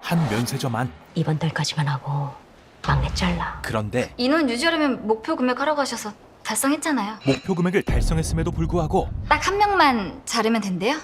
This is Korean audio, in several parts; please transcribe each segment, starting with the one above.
한 면세점 안. 이번 달까지만 하고 막내 잘라. 그런데 인원 유지하려면 목표 금액 하라고 하셔서 달성했잖아요. 목표 금액을 달성했음에도 불구하고 딱 한 명만 자르면 된대요?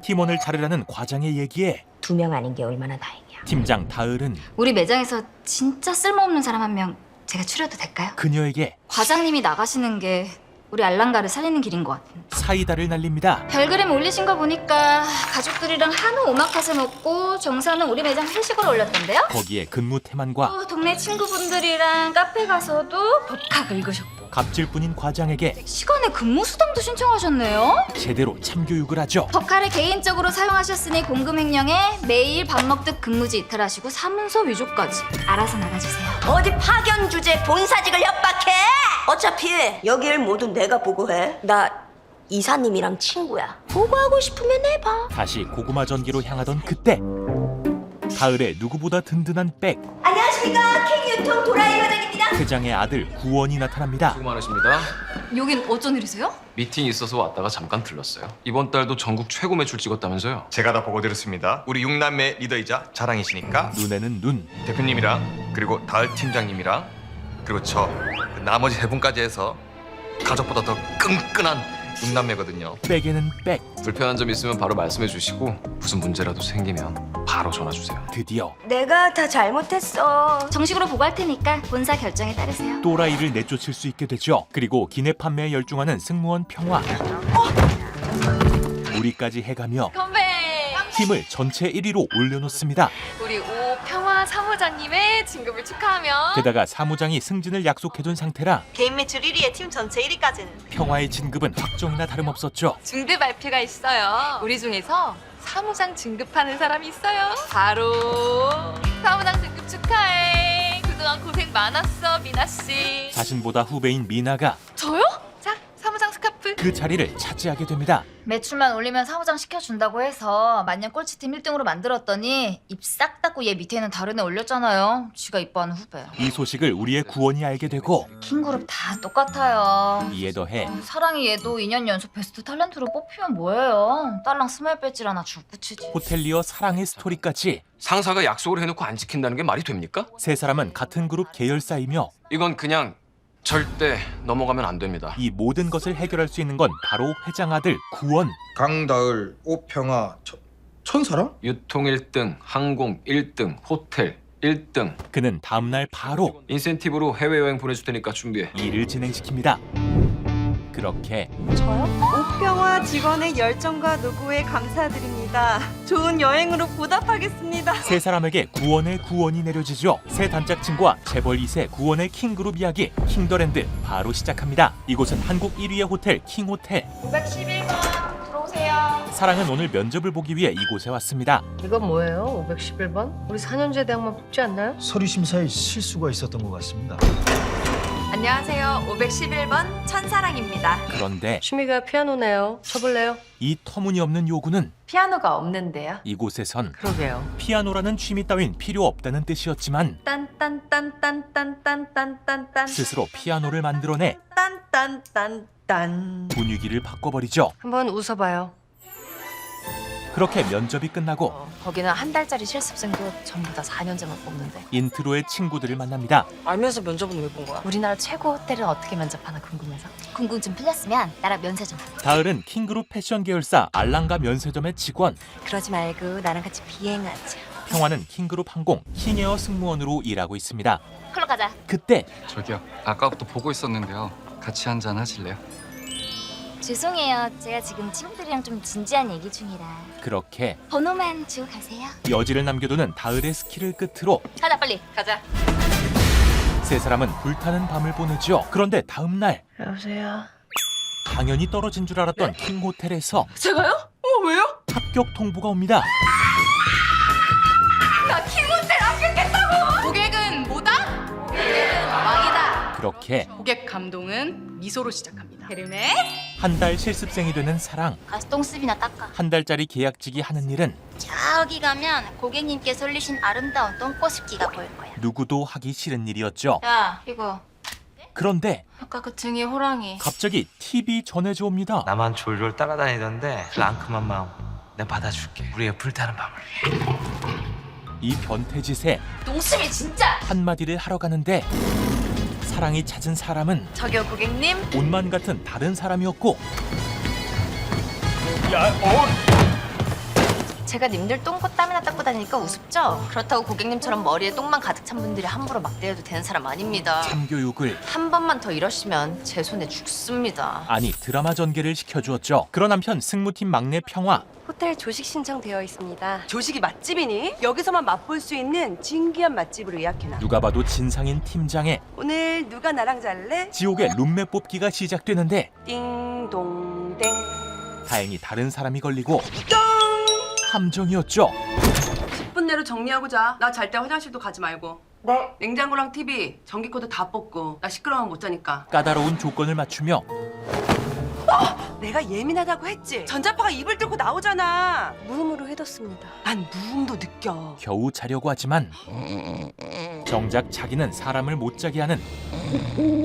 팀원을 자르라는 과장의 얘기에 2명 아닌 게 얼마나 다행이야. 팀장 다을은 우리 매장에서 진짜 쓸모없는 사람 한 명 제가 추려도 될까요? 그녀에게 과장님이 나가시는 게 우리 알랑가를 살리는 길인 것 같은데. 사이다를 날립니다. 별그램 올리신 거 보니까 가족들이랑 한우 오마카세 먹고 정사는 우리 매장 회식을 올렸던데요? 거기에 근무 태만과 또 동네 친구분들이랑 카페 가서도 복학 읽으셨고 갑질뿐인 과장에게 시간에 근무 수당도 신청하셨네요? 제대로 참교육을 하죠. 법카를 개인적으로 사용하셨으니 공금횡령에 매일 밥 먹듯 근무지 이탈하시고 사문서 위조까지 알아서 나가주세요. 어디 파견 주제 본사직을 협박해? 어차피 여길 모두 내가 보고해. 나 이사님이랑 친구야. 보고하고 싶으면 해봐. 다시 고구마 전기로 향하던 그때 가을의 누구보다 든든한 백 안녕하십니까, 킹유통 도라이 과장입니다. 회장의 아들 구원이 나타납니다. 수고 많으십니다. 여긴 어쩐 일이세요? 미팅이 있어서 왔다가 잠깐 들렀어요. 이번 달도 전국 최고 매출 찍었다면서요? 제가 다 보고 들었습니다. 우리 6남매 리더이자 자랑이시니까 눈에는 눈, 대표님이랑 그리고 다을 팀장님이랑 그리고 저 나머지 세 분까지 해서 가족보다 더 끈끈한 6남매거든요. 백에는 백. 불편한 점 있으면 바로 말씀해 주시고 무슨 문제라도 생기면 바로 전화 주세요. 드디어 내가 다 잘못했어. 정식으로 보고할 테니까 본사 결정에 따르세요. 또라이를 내쫓을 수 있게 되죠. 그리고 기내 판매에 열중하는 승무원 평화. 무리까지 해가며 건배! 팀을 전체 1위로 올려놓습니다. 우리 오평화 사무장님의 진급을 축하하며 게다가 사무장이 승진을 약속해둔 상태라 개인 매출 1위에 팀 전체 1위까지는 평화의 진급은 확정이나 다름없었죠. 중대 발표가 있어요. 우리 중에서 사무장 진급하는 사람이 있어요. 바로 사무장 진급 축하해. 그동안 고생 많았어, 미나 씨. 자신보다 후배인 미나가 저요? 자, 사무장 스카프. 그 자리를 차지하게 됩니다. 매출만 올리면 사무장 시켜준다고 해서 만년 꼴찌팀 1등으로 만들었더니 입 싹 닫고 얘 밑에 있는 다른 애 올렸잖아요. 지가 이뻐하는 후배. 이 소식을 우리의 구원이 알게 되고 킹그룹 다 똑같아요. 이에 더해 사랑이 얘도 2년 연속 베스트 탤런트로 뽑히면 뭐예요. 딸랑 스마일 배지를 하나 주고 치지. 호텔리어 사랑의 스토리까지 상사가 약속을 해놓고 안 지킨다는 게 말이 됩니까? 세 사람은 같은 그룹 계열사이며 이건 그냥 절대 넘어가면 안 됩니다. 이 모든 것을 해결할 수 있는 건 바로 회장 아들 구원. 강다을, 오평화, 천사랑? 유통 1등, 항공 1등, 호텔 1등. 그는 다음날 바로 인센티브로 해외여행 보내줄 테니까 준비해. 일을 진행시킵니다. 그렇게 오평화 직원의 열정과 노고에 감사드립니다. 좋은 여행으로 보답하겠습니다. 세 사람에게 구원의 구원이 내려지죠. 새 단짝친구와 재벌 2세 구원의 킹그룹 이야기 킹더랜드 바로 시작합니다. 이곳은 한국 1위의 호텔 킹호텔. 511번 들어오세요. 사랑은 오늘 면접을 보기 위해 이곳에 왔습니다. 이건 뭐예요? 511번? 우리 4년제 대학만 뽑지 않나요? 서류 심사에 실수가 있었던 것 같습니다. 안녕하세요. 511번 천사랑입니다. 그런데 취미가 피아노네요. 쳐볼래요? 이 터무니없는 요구는 피아노가 없는데요. 이곳에선 그러게요. 피아노라는 취미 따윈 필요 없다는 뜻이었지만 딴딴딴딴딴딴딴딴딴 스스로 피아노를 만들어내 딴딴딴딴 분위기를 바꿔버리죠. 한번 웃어봐요. 그렇게 면접이 끝나고 거기는 한 달짜리 실습생도 전부 다 4년제만 뽑는데. 인트로의 친구들을 만납니다. 알면서 면접은 왜 본 거야? 우리나라 최고 호텔은 어떻게 면접하나 궁금해서. 궁금증 풀렸으면 나랑 면세 좀. 다을은 킹그룹 패션 계열사 알랑가 면세점의 직원, 그러지 말고 나랑 같이 비행하자. 평화는 킹그룹 항공 킹에어 승무원으로 일하고 있습니다. 클럽 가자. 그때 저기요, 아까부터 보고 있었는데요. 같이 한잔 하실래요? 죄송해요. 제가 지금 친구들이랑 좀 진지한 얘기 중이라. 그렇게 번호만 주고 가세요. 여지를 남겨두는 다을의 스킬을 끝으로 가자 빨리. 가자. 세 사람은 불타는 밤을 보내죠. 그런데 다음 날 여보세요? 당연히 떨어진 줄 알았던 킹호텔에서 제가요? 왜요? 합격 통보가 옵니다. 나 킹호텔 합격했다고! 고객은 뭐다? 고객은 왕이다. 그렇게 고객 감동은 미소로 시작합니다. 헤르메스. 한 달 실습생이 되는 사랑. 가서 똥습이나 닦아. 한 달짜리 계약직이 하는 일은 저기 가면 고객님께서 올리신 아름다운 똥꼬습기가 보일 거야. 누구도 하기 싫은 일이었죠. 야 이거 그런데 아까 그 등에 호랑이. 갑자기 TV 전해져 옵니다. 나만 졸졸 따라다니던데 랑큼한 마음 내가 받아줄게. 우리의 불타는 밤을 위해. 이 변태 짓에 농심이 진짜. 한마디를 하러 가는데 사랑이 찾은 사람은 저기요 고객님. 옷만 같은 다른 사람이었고 제가 님들 똥꼬 땀이나 닦고 다니니까 우습죠? 그렇다고 고객님처럼 머리에 똥만 가득 찬 분들이 함부로 막대해도 되는 사람 아닙니다. 참교육을 한 번만 더 이러시면 제 손에 죽습니다. 아니 드라마 전개를 시켜주었죠. 그런 한편 승무팀 막내 평화 호텔 조식 신청되어 있습니다. 조식이 맛집이니? 여기서만 맛볼 수 있는 진귀한 맛집으로 예약해놔. 누가 봐도 진상인 팀장에 오늘 누가 나랑 잘래? 지옥의 룸메 뽑기가 시작되는데 띵동댕. 다행히 다른 사람이 걸리고 함정이었죠. 10분 내로 정리하고 자. 나 잘 때 화장실도 가지 말고. 네. 냉장고랑 TV, 전기코드 다 뽑고. 나 시끄러우면 못 자니까. 까다로운 조건을 맞추며 내가 예민하다고 했지? 전자파가 입을 뚫고 나오잖아. 무음으로 해뒀습니다. 난 무음도 느껴. 겨우 자려고 하지만 정작 자기는 사람을 못 자게 하는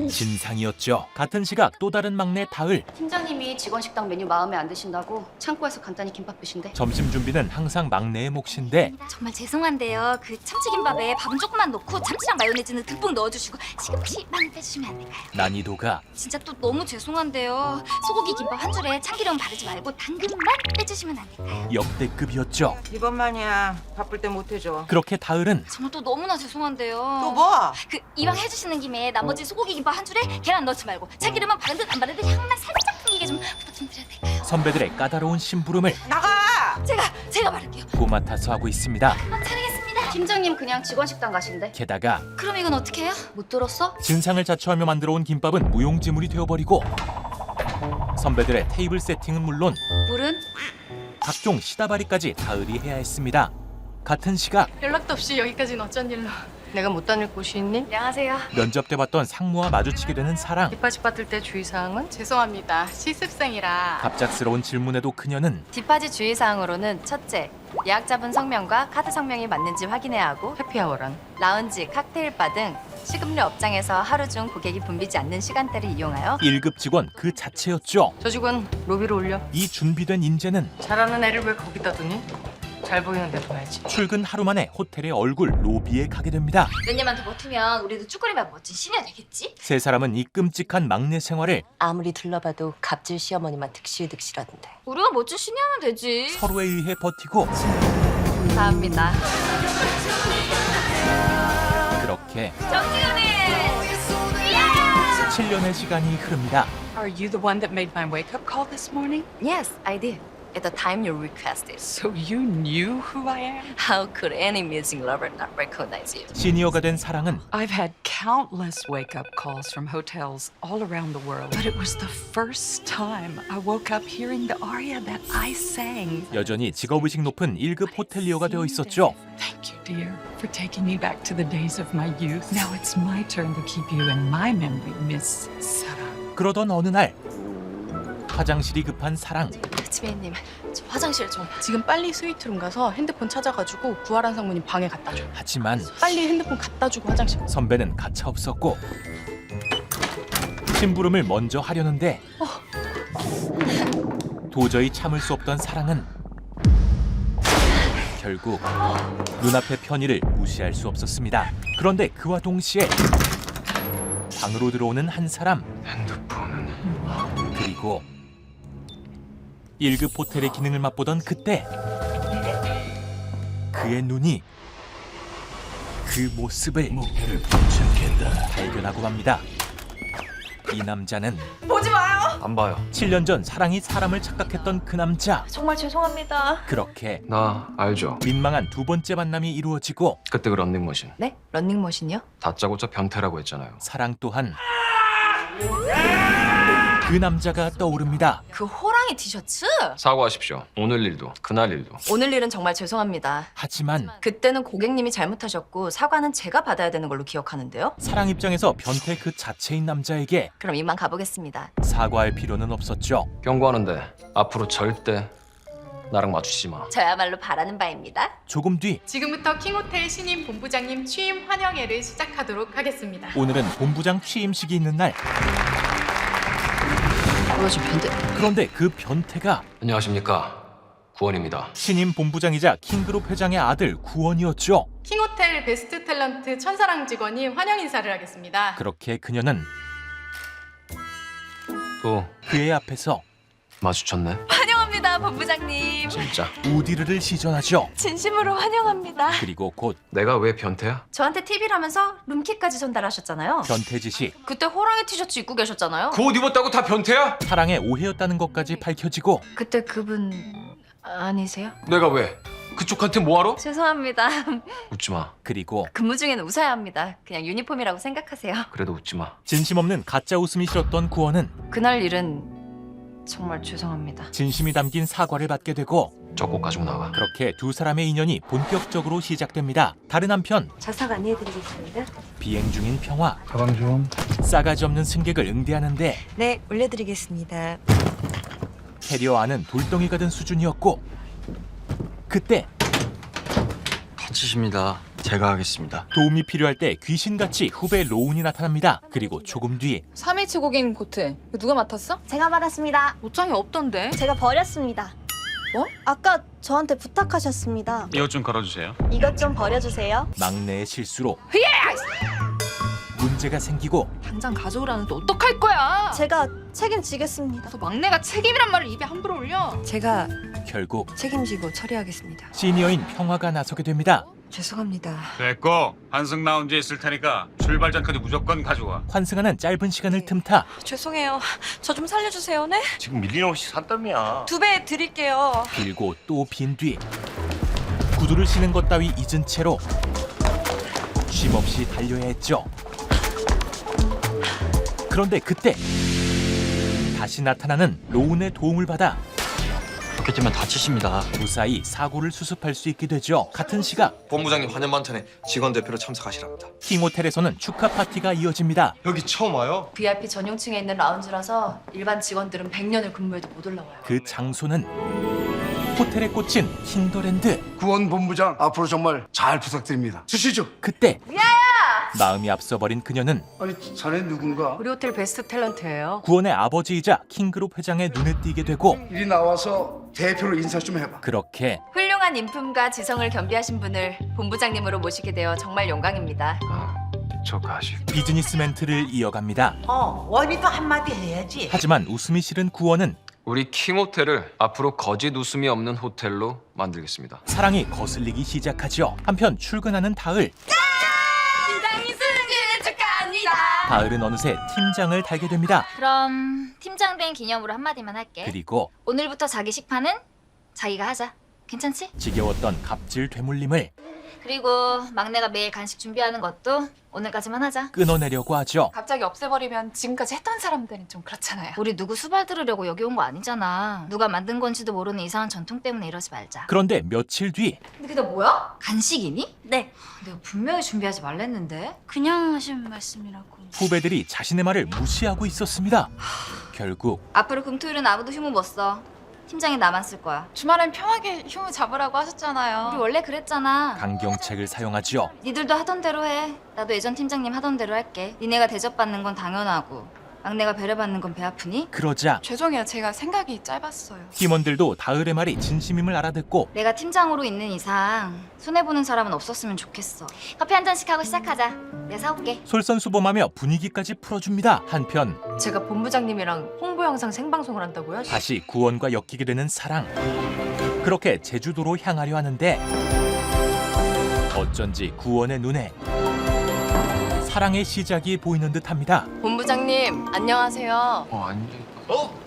진상이었죠. 같은 시각 또 다른 막내 다을. 팀장님이 직원 식당 메뉴 마음에 안 드신다고 창고에서 간단히 김밥 드신대. 점심 준비는 항상 막내의 몫인데 정말 죄송한데요. 그 참치김밥에 밥은 조금만 넣고 참치랑 마요네즈는 듬뿍 넣어주시고 시금치만 빼주시면 안 될까요? 난이도가 진짜 또 너무 죄송한데요. 소고기 김밥 한 줄에 참기름 바르지 말고 당근만 빼주시면 안 될까요? 역대급이었죠. 이번만이야. 바쁠 때 못 해줘. 그렇게 다을은 정말 또 너무나 죄송한데요. 또 뭐? 그 이왕 해주시는 김에 나머지 소고기 김밥 한 줄에 계란 넣지 말고 참기름만 바른 듯 안 바른 듯 향만 살짝 풍기게 좀 부탁 좀 드려도 될까요? 선배들의 까다로운 심부름을 나가! 제가 바를게요. 꼬맡아서 하고 있습니다. 차리겠습니다. 팀장님 그냥 직원 식당 가신대. 게다가 그럼 이건 어떻게 해요? 못 들었어? 진상을 자처하며 만들어 온 김밥은 무용지물이 되어버리고 선배들의 테이블 세팅은 물론 물은? 각종 시다바리까지 다을이 해야 했습니다. 같은 시각 연락도 없이 여기까지는 어쩐 일로. 내가 못 다닐 곳이 있니? 안녕하세요. 면접 때 봤던 상무와 마주치게 되는 사랑. 뒷바지 받을 때 주의사항은? 죄송합니다. 실습생이라. 갑작스러운 질문에도 그녀는 뒷바지 주의사항으로는 첫째, 예약자분 성명과 카드 성명이 맞는지 확인해야 하고 해피아워란? 라운지, 칵테일바 등 식음료 업장에서 하루 중 고객이 붐비지 않는 시간대를 이용하여 1급 직원 그 자체였죠. 저 직원 로비로 올려. 이 준비된 인재는 잘하는 애를 왜 거기다 두니? 잘 보이는데 둬야지. 출근 하루 만에 호텔의 얼굴 로비에 가게 됩니다. 몇 년만 더 버티면 우리도 쭈그리면 멋진 시녀 되겠지? 세 사람은 이 끔찍한 막내 생활을 아무리 둘러봐도 갑질 시어머니만 득실득실하던데. 우리가 멋진 시녀면 되지. 서로에 의해 버티고 감사합니다. 그렇게 정지훈이! 7년의 시간이 흐릅니다. Are you the one that made my wake-up call this morning? Yes, I did. At the time you requested. So you knew who I am? How could any music lover not recognize you? 시니어가 된 사랑은 I've had countless wake-up calls from hotels all around the world. But it was the first time I woke up hearing the aria that I sang. 여전히 직업의식 높은 1급 호텔리어가 되어 있었죠. Thank you, dear, for taking me back to the days of my youth. Now it's my turn to keep you in my memory, Miss Sarah. 그러던 어느 날 화장실이 급한 사랑. 지배님, 저 화장실 좀. 지금 빨리 스위트룸 가서 핸드폰 찾아가지고 구하란 상무님 방에 갖다 줘. 하지만 빨리 핸드폰 갖다 주고 화장실. 선배는 가차 없었고 심부름을 먼저 하려는데 도저히 참을 수 없던 사랑은 결국 눈앞의 편의를 무시할 수 없었습니다. 그런데 그와 동시에 방으로 들어오는 한 사람, 그리고 1급 호텔의 기능을 맛보던 그때 그의 눈이 그 모습을 발견하고 맙니다. 이 남자는 보지 마요. 안 봐요. 7년 전 사랑이 사람을 착각했던 그 남자. 정말 죄송합니다. 그렇게 나 알죠. 민망한 두 번째 만남이 이루어지고 그때 그 런닝머신 네? 런닝머신이요? 다짜고짜 변태라고 했잖아요. 사랑 또한 그 남자가 떠오릅니다. 그 호랑이 티셔츠? 사과하십시오. 오늘 일도 그날 일도. 오늘 일은 정말 죄송합니다. 하지만 그때는 고객님이 잘못하셨고 사과는 제가 받아야 되는 걸로 기억하는데요. 사랑 입장에서 변태 그 자체인 남자에게 그럼 이만 가보겠습니다. 사과할 필요는 없었죠. 경고하는데 앞으로 절대 나랑 마주치지 마. 저야말로 바라는 바입니다. 조금 뒤 지금부터 킹호텔 신임 본부장님 취임 환영회를 시작하도록 하겠습니다. 오늘은 본부장 취임식이 있는 날. 뭐야 저 변태. 그런데 그 변태가 안녕하십니까. 구원입니다. 신임 본부장이자 킹그룹 회장의 아들 구원이었죠. 킹호텔 베스트 탤런트 천사랑 직원이 환영 인사를 하겠습니다. 그렇게 그녀는 또 그의 앞에서 마주쳤네. 환영합니다, 본부장님. 진짜. 우디르를 시전하죠. 진심으로 환영합니다. 그리고 곧 내가 왜 변태야? 저한테 TV라면서 룸키까지 전달하셨잖아요. 변태짓이 그때 호랑이 티셔츠 입고 계셨잖아요. 그 옷 입었다고 다 변태야? 사랑의 오해였다는 것까지 밝혀지고 그때 그분 아니세요? 내가 왜? 그쪽한테 뭐하러? 죄송합니다. 웃지 마. 그리고 근무 중에는 웃어야 합니다. 그냥 유니폼이라고 생각하세요. 그래도 웃지 마. 진심 없는 가짜 웃음이 싫었던 구원은 그날 일은 정말 죄송합니다. 진심이 담긴 사과를 받게 되고 저 꽃 가지고 나가. 그렇게 두 사람의 인연이 본격적으로 시작됩니다. 다른 한편 좌석 안내해드리겠습니다. 비행 중인 평화 가방 좀. 싸가지 없는 승객을 응대하는데 네, 올려드리겠습니다. 캐리어 안은 돌덩이가 된 수준이었고 그때 다치십니다. 제가 하겠습니다. 도움이 필요할 때 귀신같이 후배 로운이 나타납니다. 그리고 조금 뒤 3일치 고객님 코트 이거 누가 맡았어? 제가 받았습니다. 옷장에 없던데. 제가 버렸습니다. 뭐? 아까 저한테 부탁하셨습니다. 이것 좀 걸어주세요. 이것 좀 버려주세요. 막내의 실수로 문제가 생기고 당장 가져오라는데 어떡할 거야? 제가 책임지겠습니다. 너 막내가 책임이란 말을 입에 함부로 올려. 제가 결국 책임지고 처리하겠습니다. 시니어인 평화가 나서게 됩니다. 죄송합니다. 됐고 한승 라운지에 있을 테니까 출발 전까지 무조건 가져와. 환승하는 짧은 시간을 틈타 죄송해요. 저 좀 살려주세요, 네? 지금 밀린 옷이 산더미야. 2배 드릴게요. 빌고 또 빈 뒤 구두를 신은 것 따위 잊은 채로 쉼없이 달려야 했죠. 그런데 그때 다시 나타나는 로운의 도움을 받아 그렇게 되면 다치십니다. 무사히 사고를 수습할 수 있게 되죠. 같은 시각 본부장님 환영 만찬에 직원 대표로 참석하시랍니다. 킹호텔에서는 축하 파티가 이어집니다. 여기 처음 와요? VIP 전용층에 있는 라운지라서 일반 직원들은 100년을 근무해도 못 올라와요. 그 장소는 호텔에 꽂힌 킹더랜드. 구원 본부장 앞으로 정말 잘 부탁드립니다. 주시죠. 그때 마음이 앞서버린 그녀는 아니 자네 누군가? 우리 호텔 베스트 탤런트예요. 구원의 아버지이자 킹그룹 회장의 눈에 띄게 되고 이리 나와서 대표로 인사 좀 해봐. 그렇게 훌륭한 인품과 지성을 겸비하신 분을 본부장님으로 모시게 되어 정말 영광입니다. 저 가식. 비즈니스 멘트를 이어갑니다. 원이도 한마디 해야지. 하지만 웃음이 싫은 구원은 우리 킹호텔을 앞으로 거짓 웃음이 없는 호텔로 만들겠습니다. 사랑이 거슬리기 시작하죠. 한편 출근하는 다을. 팀장님 승진 축하합니다. 다을은 어느새 팀장을 달게 됩니다. 그럼 팀장 된 기념으로 한마디만 할게. 그리고 오늘부터 자기 식판은 자기가 하자. 괜찮지? 지겨웠던 갑질 되물림을 그리고 막내가 매일 간식 준비하는 것도 오늘까지만 하자. 끊어내려고 하죠. 갑자기 없애버리면 지금까지 했던 사람들은 좀 그렇잖아요. 우리 누구 수발 들으려고 여기 온 거 아니잖아. 누가 만든 건지도 모르는 이상한 전통 때문에 이러지 말자. 그런데 며칠 뒤 근데 그게 뭐야? 간식이니? 네, 내가 분명히 준비하지 말랬는데. 그냥 하신 말씀이라고. 후배들이 자신의 말을 무시하고 있었습니다. 결국 앞으로 금토일은 아무도 휴무 못 써. 팀장이 나만 쓸 거야. 주말엔 편하게 휴무 잡으라고 하셨잖아요. 우리 원래 그랬잖아. 강경책을 사용하지요. 니들도 하던 대로 해. 나도 예전 팀장님 하던 대로 할게. 니네가 대접받는 건 당연하고 막내가 배려받는 건 배 아프니? 그러자 죄송해요. 제가 생각이 짧았어요. 팀원들도 다을의 말이 진심임을 알아듣고 내가 팀장으로 있는 이상 손해보는 사람은 없었으면 좋겠어. 커피 한 잔씩 하고 시작하자. 내가 사올게. 솔선수범하며 분위기까지 풀어줍니다. 한편 제가 본부장님이랑 홍보 영상 생방송을 한다고요? 다시 구원과 엮이게 되는 사랑. 그렇게 제주도로 향하려 하는데 어쩐지 구원의 눈에 사랑의 시작이 보이는 듯합니다. 본부장님 안녕하세요. 아니.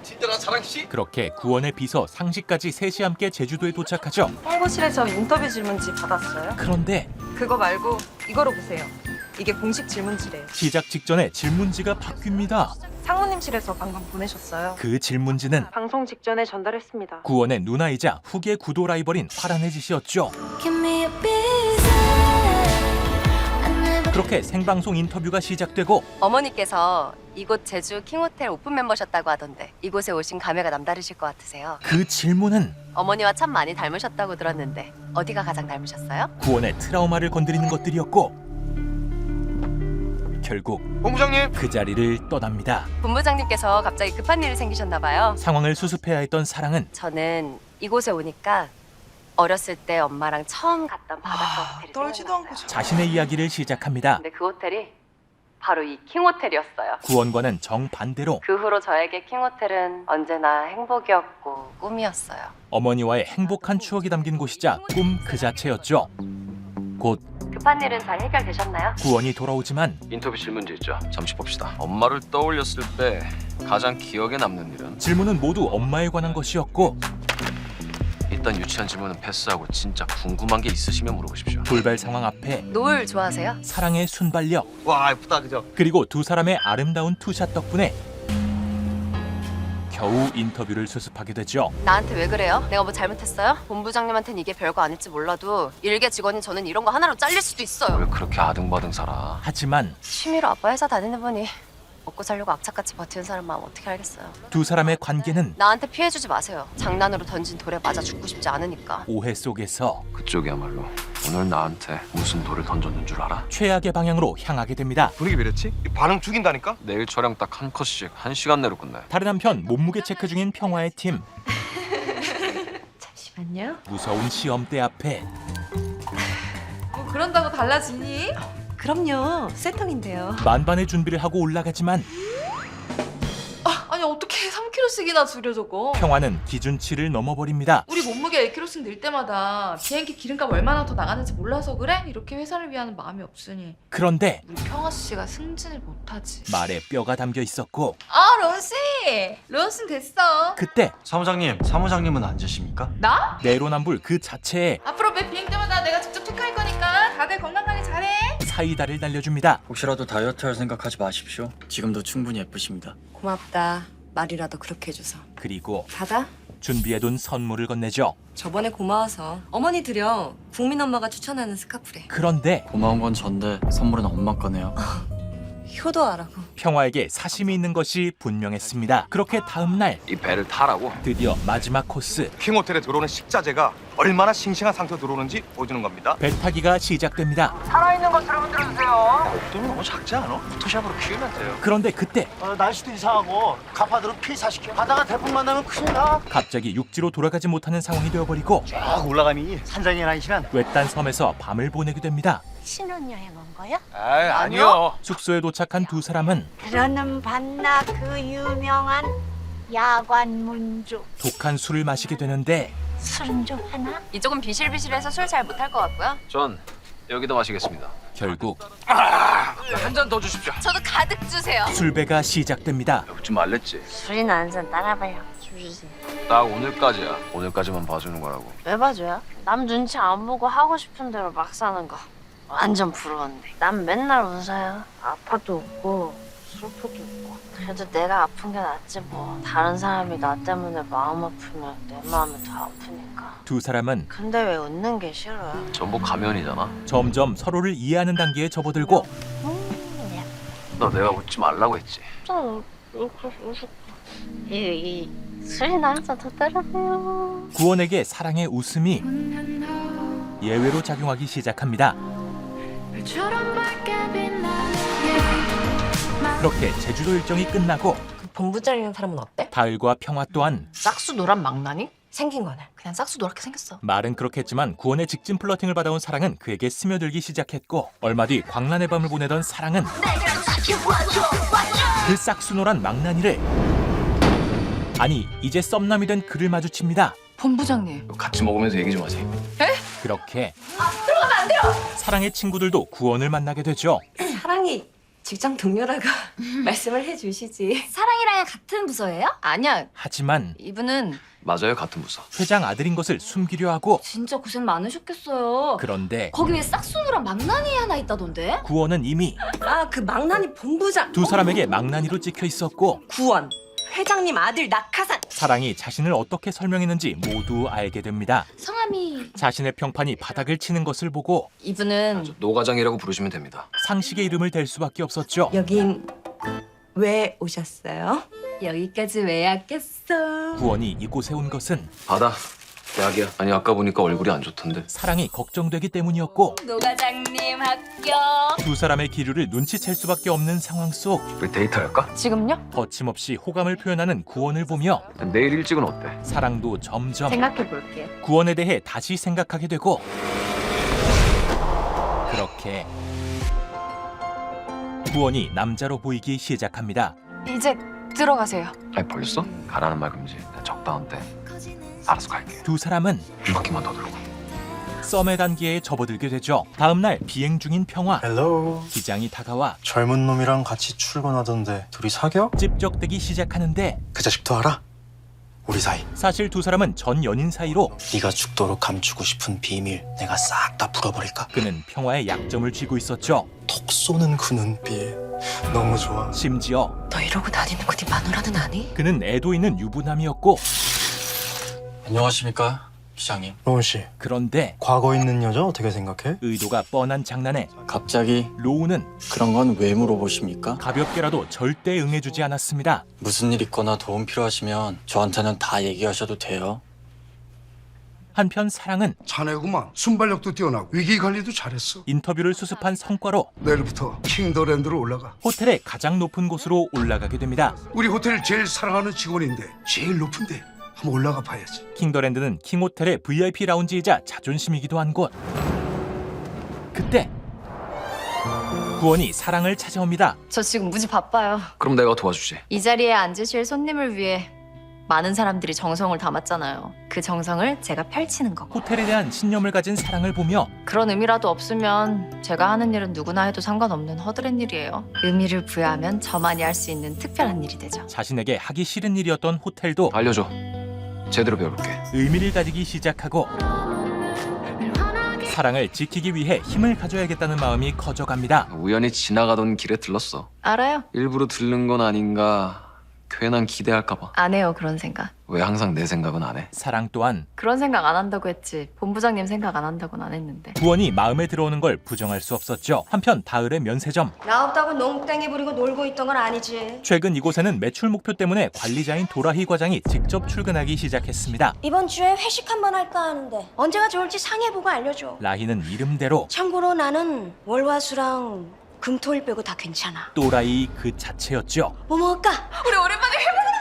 친절한 사랑씨? 그렇게 구원의 비서 상식까지 셋이 함께 제주도에 도착하죠. 홍보실에서 인터뷰 질문지 받았어요? 그런데 그거 말고 이거로 보세요. 이게 공식 질문지래요. 시작 직전에 질문지가 바뀝니다. 상무님실에서 방금 보내셨어요. 그 질문지는 방송 직전에 전달했습니다. 구원의 누나이자 후계 구도 라이벌인 화란의 짓이었죠. 그렇게 생방송 인터뷰가 시작되고 어머니께서 이곳 제주 킹호텔 오픈 멤버셨다고 하던데 이곳에 오신 감회가 남다르실 것 같으세요? 그 질문은 어머니와 참 많이 닮으셨다고 들었는데 어디가 가장 닮으셨어요? 구원의 트라우마를 건드리는 것들이었고 결국 본부장님! 그 자리를 떠납니다. 본부장님께서 갑자기 급한 일이 생기셨나 봐요. 상황을 수습해야 했던 사랑은 저는 이곳에 오니까 어렸을 때 엄마랑 처음 갔던 바닷가 호텔이 떨지도 않고 자신의 이야기를 시작합니다. 근데 그 호텔이 바로 이 킹호텔이었어요. 구원과는 정반대로 그 후로 저에게 킹호텔은 언제나 행복이었고 꿈이었어요. 어머니와의 행복한 추억이 담긴 곳이자 꿈 그 자체였죠. 곧 급한 일은 잘 해결되셨나요? 구원이 돌아오지만 인터뷰 질문지 있죠. 잠시 봅시다. 엄마를 떠올렸을 때 가장 기억에 남는 일은? 질문은 모두 엄마에 관한 것이었고 일단 유치한 질문은 패스하고 진짜 궁금한 게 있으시면 물어보십시오. 돌발 상황 앞에 노을 좋아하세요? 사랑의 순발력 와 예쁘다 그죠? 그리고 두 사람의 아름다운 투샷 덕분에 겨우 인터뷰를 수습하게 되죠. 나한테 왜 그래요? 내가 뭐 잘못했어요? 본부장님한테는 이게 별거 아닐지 몰라도 일개 직원인 저는 이런 거 하나로 잘릴 수도 있어요. 왜 그렇게 아등바등 살아? 하지만 취미로 아빠 회사 다니는 분이 먹고 살려고 악착같이 버티는 사람 마음 어떻게 알겠어요? 두 사람의 관계는 나한테 피해주지 마세요. 장난으로 던진 돌에 맞아 죽고 싶지 않으니까. 오해 속에서 그쪽이야말로 오늘 나한테 무슨 돌을 던졌는 줄 알아? 최악의 방향으로 향하게 됩니다. 분위기 왜랬지? 반응 죽인다니까? 내일 촬영 딱 한 컷씩 1시간 내로 끝내. 다른 한편 몸무게 체크 중인 평화의 팀. 잠시만요. 무서운 시험대 앞에 뭐 그런다고 달라지니? 그럼요. 세통인데요. 만반의 준비를 하고 올라가지만 아니 어떻게 3kg씩이나 줄여 저거? 평화는 기준치를 넘어버립니다. 우리 몸무게 1kg씩 늘 때마다 비행기 기름값 얼마나 더 나가는지 몰라서 그래? 이렇게 회사를 위하는 마음이 없으니 그런데 우리 평화 씨가 승진을 못하지. 말에 뼈가 담겨 있었고 아 론씨! 론씨 됐어. 그때 사무장님은 안 계십니까? 나? 내로남불 그 자체에 앞으로 매 비행 때마다 내가 직접 체크할 거니까 다들 건강관리 잘해. 사이다를 날려줍니다. 혹시라도 다이어트 할 생각하지 마십시오. 지금도 충분히 예쁘십니다. 고맙다. 말이라도 그렇게 해줘서. 그리고 받아. 준비해둔 선물을 건네죠. 저번에 고마워서 어머니 드려. 국민 엄마가 추천하는 스카프래. 그런데 고마운 건 전데 선물은 엄마 거네요. 효도하라고. 평화에게 사심이 있는 것이 분명했습니다. 그렇게 다음 날 이 배를 타라고? 드디어 마지막 코스 킹호텔에 들어오는 식자재가 얼마나 싱싱한 상태로 들어오는지 보여주는 겁니다. 배 타기가 시작됩니다. 옥돔이 너무 작지 않아? 포토샵으로 키우면 돼요. 그런데 그때 날씨도 이상하고 가파도로 필사시켜. 바다가 태풍 만나면 큰일 나. 갑자기 육지로 돌아가지 못하는 상황이 되어버리고 쭉 올라가니 산장이라는 시간. 외딴 섬에서 밤을 보내게 됩니다. 신혼여행 온 거야? 아니요. 숙소에 도착한 두 사람은 들어는 봤나 그 유명한 야관 문주. 독한 술을 마시게 되는데 술은 좀 하나? 이쪽은 비실비실해서 술 잘 못할 것 같고요. 전 여기다 마시겠습니다. 결국 한 잔 더 주십시오. 저도 가득 주세요. 술배가 시작됩니다. 좀 말랬지. 술이나 한 잔 따라봐요. 술 주세요. 딱 오늘까지야. 오늘까지만 봐주는 거라고. 왜 봐줘요? 남 눈치 안 보고 하고 싶은 대로 막 사는 거 완전 부러운데. 난 맨날 웃어요. 아파도 웃고 슬퍼도 웃고. 그래도 내가 아픈 게 낫지 뭐. 다른 사람이 나 때문에 마음 아프면 내 마음이 더 아프니까. 두 사람은 근데 왜 웃는 게 싫어요? 전부 가면이잖아. 점점 서로를 이해하는 단계에 접어들고 너 내가 웃지 말라고 했지. 이 술이나 한 잔 더 따라봐요. 구원에게 사랑의 웃음이 예외로 작용하기 시작합니다. 그렇게 제주도 일정이 끝나고 본부장이라는 사람은 어때? 다을과 평화 또한 싹수 노란 망나니? 생긴 거는 그냥 싹수 노랗게 생겼어. 말은 그렇게 했지만 구원의 직진 플러팅을 받아온 사랑은 그에게 스며들기 시작했고 얼마 뒤 광란의 밤을 보내던 사랑은 그 싹수노란 망나니를 아니 이제 썸남이 된 그를 마주칩니다. 본부장님. 같이 먹으면서 얘기 좀 하세요. 그렇게 사랑의 친구들도 구원을 만나게 되죠. 사랑이 직장 동료라고 말씀을 해주시지. 사랑이랑 같은 부서예요? 아니야. 하지만 이분은 맞아요, 같은 부서. 회장 아들인 것을 숨기려 하고 진짜 고생 많으셨겠어요. 그런데 거기 왜 싹수노랑 망나니 하나 있다던데? 구원은 이미 그 망나니 본부장 두 사람에게 망나니로 찍혀 있었고 구원 회장님 아들 낙하산. 사랑이 자신을 어떻게 설명했는지 모두 알게 됩니다. 성함이 자신의 평판이 바닥을 치는 것을 보고 이분은 노과장이라고 부르시면 됩니다. 상식의 이름을 댈 수밖에 없었죠. 여긴 왜 오셨어요? 여기까지 왜 왔겠어? 구원이 이곳에 온 것은 받아. 약이야. 아니 아까 보니까 얼굴이 안 좋던데. 사랑이 걱정되기 때문이었고 노과장님 합격. 두 사람의 기류를 눈치챌 수밖에 없는 상황 속 우리 데이트할까? 지금요? 거침없이 호감을 표현하는 구원을 보며 내일 일찍은 어때? 사랑도 점점 생각해 볼게요. 구원에 대해 다시 생각하게 되고 그렇게 구원이 남자로 보이기 시작합니다. 이제 들어가세요. 아니 벌써? 가라는 말 금지. 나 적당한데. 알아서 갈게. 두 사람은 한 바퀴만 더 돌고. 썸의 단계에 접어들게 되죠. 다음 날 비행 중인 평화. 헬로. 기장이 다가와 젊은 놈이랑 같이 출근하던데 둘이 사겨? 찝적대기 시작하는데 그 자식도 알아? 우리 사이. 사실 두 사람은 전 연인 사이로 네가 죽도록 감추고 싶은 비밀 내가 싹 다 풀어버릴까? 그는 평화의 약점을 쥐고 있었죠. 톡 쏘는 그 눈빛 너무 좋아. 심지어 너 이러고 다니는 거 네 마누라는 아니? 그는 애도 있는 유부남이었고 안녕하십니까 기장님. 로운 씨, 그런데 과거 있는 여자 어떻게 생각해? 의도가 뻔한 장난에 갑자기 로우는 그런 건 왜 물어보십니까? 가볍게라도 절대 응해주지 않았습니다. 무슨 일 있거나 도움 필요하시면 저한테는 다 얘기하셔도 돼요. 한편 사랑은 자네구만. 순발력도 뛰어나고 위기관리도 잘했어. 인터뷰를 수습한 성과로 내일부터 킹더랜드로 올라가. 호텔의 가장 높은 곳으로 올라가게 됩니다. 우리 호텔 제일 사랑하는 직원인데 제일 높은데 한번 올라가 봐야지. 킹더랜드는 킹호텔의 VIP 라운지이자 자존심이기도 한 곳. 그때 구원이 사랑을 찾아옵니다. 저 지금 무지 바빠요. 그럼 내가 도와주지. 이 자리에 앉으실 손님을 위해 많은 사람들이 정성을 담았잖아요. 그 정성을 제가 펼치는 거고. 호텔에 대한 신념을 가진 사랑을 보며 그런 의미라도 없으면 제가 하는 일은 누구나 해도 상관없는 허드렛 일이에요. 의미를 부여하면 저만이 할 수 있는 특별한 일이 되죠. 자신에게 하기 싫은 일이었던 호텔도 알려줘. 제대로 배울게. 의미를 가지기 시작하고 사랑을 지키기 위해 힘을 가져야겠다는 마음이 커져갑니다. 우연히 지나가던 길에 들렀어. 알아요. 일부러 들른 건 아닌가. 괜한 기대할까 봐. 안 해요, 그런 생각. 왜 항상 내 생각은 안 해? 사랑 또한 그런 생각 안 한다고 했지. 본부장님 생각 안 한다고는 안 했는데. 구원이 마음에 들어오는 걸 부정할 수 없었죠. 한편 다을의 면세점. 나 없다고 농땡이 부리고 놀고 있던 건 아니지. 최근 이곳에는 매출 목표 때문에 관리자인 도라희 과장이 직접 출근하기 시작했습니다. 이번 주에 회식 한번 할까 하는데 언제가 좋을지 상의해보고 알려줘. 라희는 이름대로 참고로 나는 월화수랑 금토일 빼고 다 괜찮아. 또라이 그 자체였죠. 뭐 먹을까? 우리 오랜만에 해보는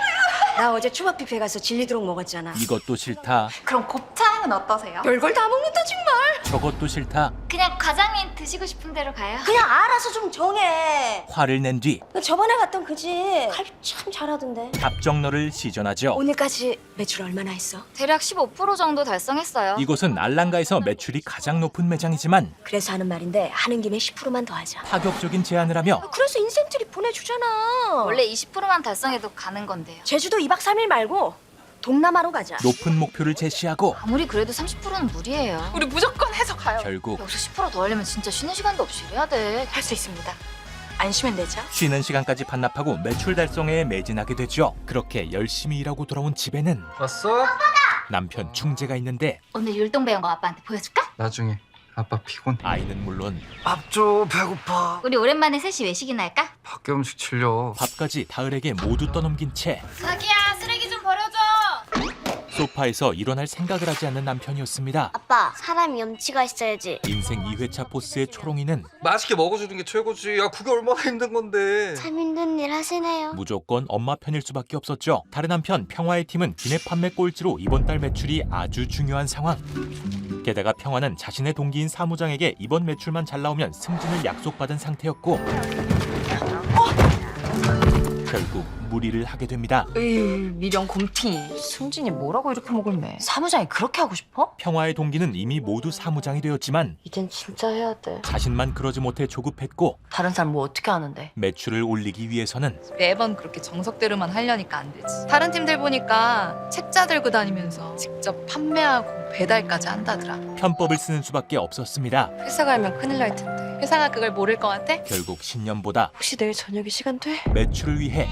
나 어제 초밥 뷔페 가서 질리도록 먹었잖아. 이것도 싫다. 그럼 곱창은 어떠세요? 별걸 다 먹는다 정말. 저것도 싫다. 그냥 과장님 드시고 싶은 대로 가요. 그냥 알아서 좀 정해. 화를 낸 뒤 너 저번에 갔던 그지? 칼비 참 잘하던데. 답정너를 시전하죠. 오늘까지 매출 얼마나 했어? 대략 15% 정도 달성했어요. 이곳은 알랑가에서 매출이 가장 높은 매장이지만 그래서 하는 말인데 하는 김에 10%만 더 하자. 파격적인 제안을 하며 그래서 인센트리 보내주잖아. 원래 20%만 달성해도 가는 건데요. 제주도 2박 3일 말고 동남아로 가자. 높은 목표를 제시하고 아무리 그래도 30%는 무리예요. 우리 무조건 해서 가요. 결국 여기서 10%더 하려면 진짜 쉬는 시간도 없이 일해야 돼. 할 수 있습니다. 안 쉬면 되죠? 쉬는 시간까지 반납하고 매출 달성에 매진하게 되죠. 그렇게 열심히 일하고 돌아온 집에는 왔어? 남편 충재가 있는데 오늘 율동 배운 거 아빠한테 보여줄까? 나중에 아빠 피곤해. 아이는 물론 밥 줘. 배고파. 우리 오랜만에 셋이 외식이나 할까? 밖에 음식 질려. 밥까지 다을에게 모두 떠넘긴 채 자기야 쓰레기 좀 버려줘. 소파에서 일어날 생각을 하지 않는 남편이었습니다. 아빠, 사람이 염치가 있어야지. 인생 2회차 포스의 초롱이는 맛있게 먹어주는 게 최고지. 야 그게 얼마나 힘든 건데. 참 힘든 일 하시네요. 무조건 엄마 편일 수밖에 없었죠. 다른 한편 평화의 팀은 기내 판매 꼴찌로 이번 달 매출이 아주 중요한 상황. 게다가 평화는 자신의 동기인 사무장에게 이번 매출만 잘 나오면 승진을 약속받은 상태였고 결국 무리를 하게 됩니다. 미련 곰피. 승진이 뭐라고 이렇게 먹을 매. 사무장이 그렇게 하고 싶어? 평화의 동기는 이미 모두 사무장이 되었지만 이젠 진짜 해야 돼. 자신만 그러지 못해 조급했고 다른 사람 뭐 어떻게 하는데? 매출을 올리기 위해서는 매번 그렇게 정석대로만 하려니까 안 되지. 다른 팀들 보니까 책자 들고 다니면서 직접 판매하고 배달까지 한다더라. 편법을 쓰는 수밖에 없었습니다. 회사가 알면 큰일 날 텐데. 회사가 그걸 모를 것 같아? 결국 신념보다 혹시 내일 저녁에 시간 돼? 매출을 위해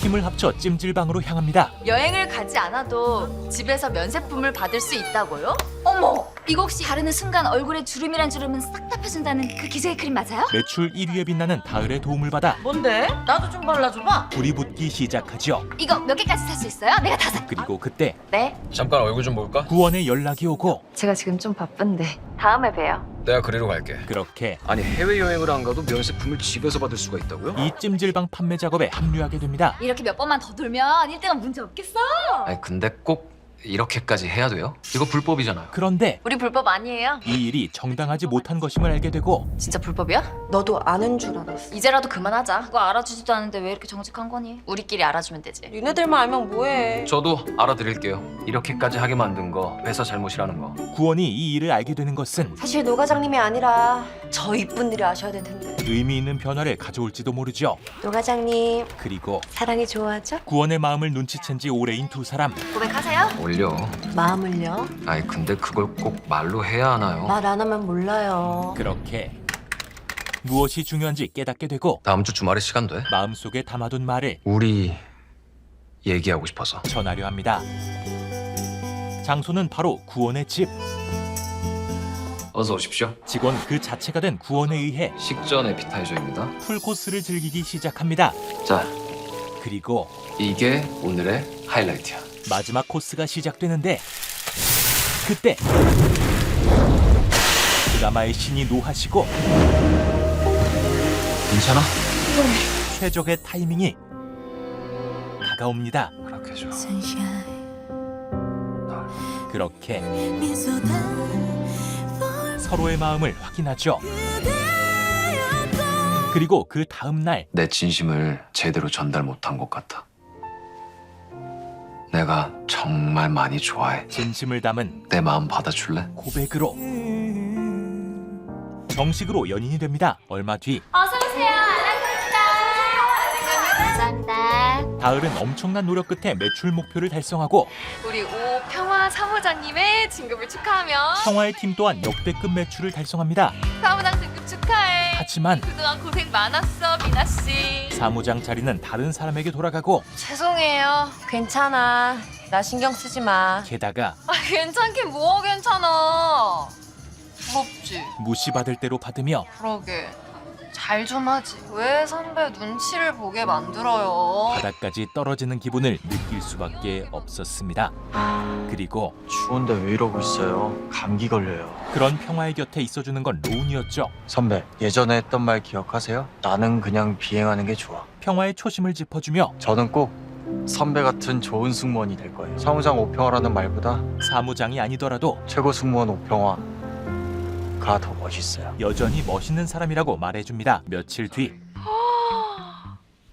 힘을 합쳐 찜질방으로 향합니다. 여행을 가지 않아도 집에서 면세품을 받을 수 있다고요? 어머! 이거 혹시 바르는 순간 얼굴에 주름이란 주름은 싹 다 펴준다는 그 기저귀 크림 맞아요? 매출 1위에 빛나는 다을의 도움을 받아 뭔데? 나도 좀 발라줘봐. 불이 붙기 시작하죠. 이거 몇 개까지 살 수 있어요? 내가 다 사. 그리고 그때 네, 잠깐 얼굴 좀 볼까? 구원의 연락이 오고 제가 지금 좀 바쁜데 다음에 봬요. 내가 그리로 갈게. 그렇게 아니 해외여행을 안 가도 면세품을 집에서 받을 수가 있다고요? 이 찜질방 판매 작업에 합류하게 됩니다. 이렇게 몇 번만 더 돌면 1등은 문제 없겠어. 아니 근데 꼭 이렇게까지 해야 돼요? 이거 불법이잖아요. 그런데 우리 불법 아니에요? 이 일이 정당하지 못한 것임을 알게 되고 진짜 불법이야? 너도 아는 줄 알았어. 이제라도 그만하자. 그거 알아주지도 않는데 왜 이렇게 정직한 거니? 우리끼리 알아주면 되지. 니네들만 알면 뭐해. 저도 알아드릴게요. 이렇게까지 하게 만든 거 회사 잘못이라는 거. 구원이 이 일을 알게 되는 것은 사실 노 과장님이 아니라 저 이쁜들이 아셔야 될 텐데. 의미 있는 변화를 가져올지도 모르죠. 노 과장님 그리고 사랑이 좋아하죠? 구원의 마음을 눈치챈 지 오래인 두 사람. 고백하세요? 올려. 마음을요? 아니 근데 그걸 꼭 말로 해야 하나요? 말 안 하면 몰라요. 그렇게 무엇이 중요한지 깨닫게 되고 다음 주 주말에 시간 돼? 마음속에 담아둔 말을 우리 얘기하고 싶어서. 전하려 합니다. 장소는 바로 구원의 집. 어서 오십시오. 직원 그 자체가 된 구원에 의해 식전 에피타이저입니다. 풀코스를 즐기기 시작합니다. 자, 그리고 이게 오늘의 하이라이트야. 마지막 코스가 시작되는데 그때 드라마의 신이 노하시고 괜찮아? 최적의 타이밍이 다가옵니다. 그렇게 해줘. 그렇게 서로의 마음을 확인하죠. 그리고 그 다음 날 내 진심을 제대로 전달 못한 것 같아. 내가 정말 많이 좋아해. 진심을 담은 내 마음 받아줄래? 고백으로 정식으로 연인이 됩니다. 얼마 뒤 어서 오세요. 감사합니다. 다을은 엄청난 노력 끝에 매출 목표를 달성하고 우리 오평화 사무장님의 진급을 축하하며 평화의 팀 또한 역대급 매출을 달성합니다. 사무장 진급 축하해. 하지만 그동안 고생 많았어, 미나 씨. 사무장 자리는 다른 사람에게 돌아가고 죄송해요. 괜찮아. 나 신경 쓰지 마. 게다가 아, 괜찮긴 뭐가 괜찮아. 부럽지. 무시받을 대로 받으며 그러게. 잘 좀 하지. 왜 선배 눈치를 보게 만들어요? 바닥까지 떨어지는 기분을 느낄 수밖에 없었습니다. 그리고 추운데 왜 이러고 있어요? 감기 걸려요. 그런 평화의 곁에 있어주는 건 로운이었죠. 선배, 예전에 했던 말 기억하세요? 나는 그냥 비행하는 게 좋아. 평화의 초심을 짚어주며 저는 꼭 선배 같은 좋은 승무원이 될 거예요. 사무장 오평화라는 말보다 사무장이 아니더라도 최고 승무원 오평화가 더 멋있어요. 여전히 멋있는 사람이라고 말해줍니다. 며칠 뒤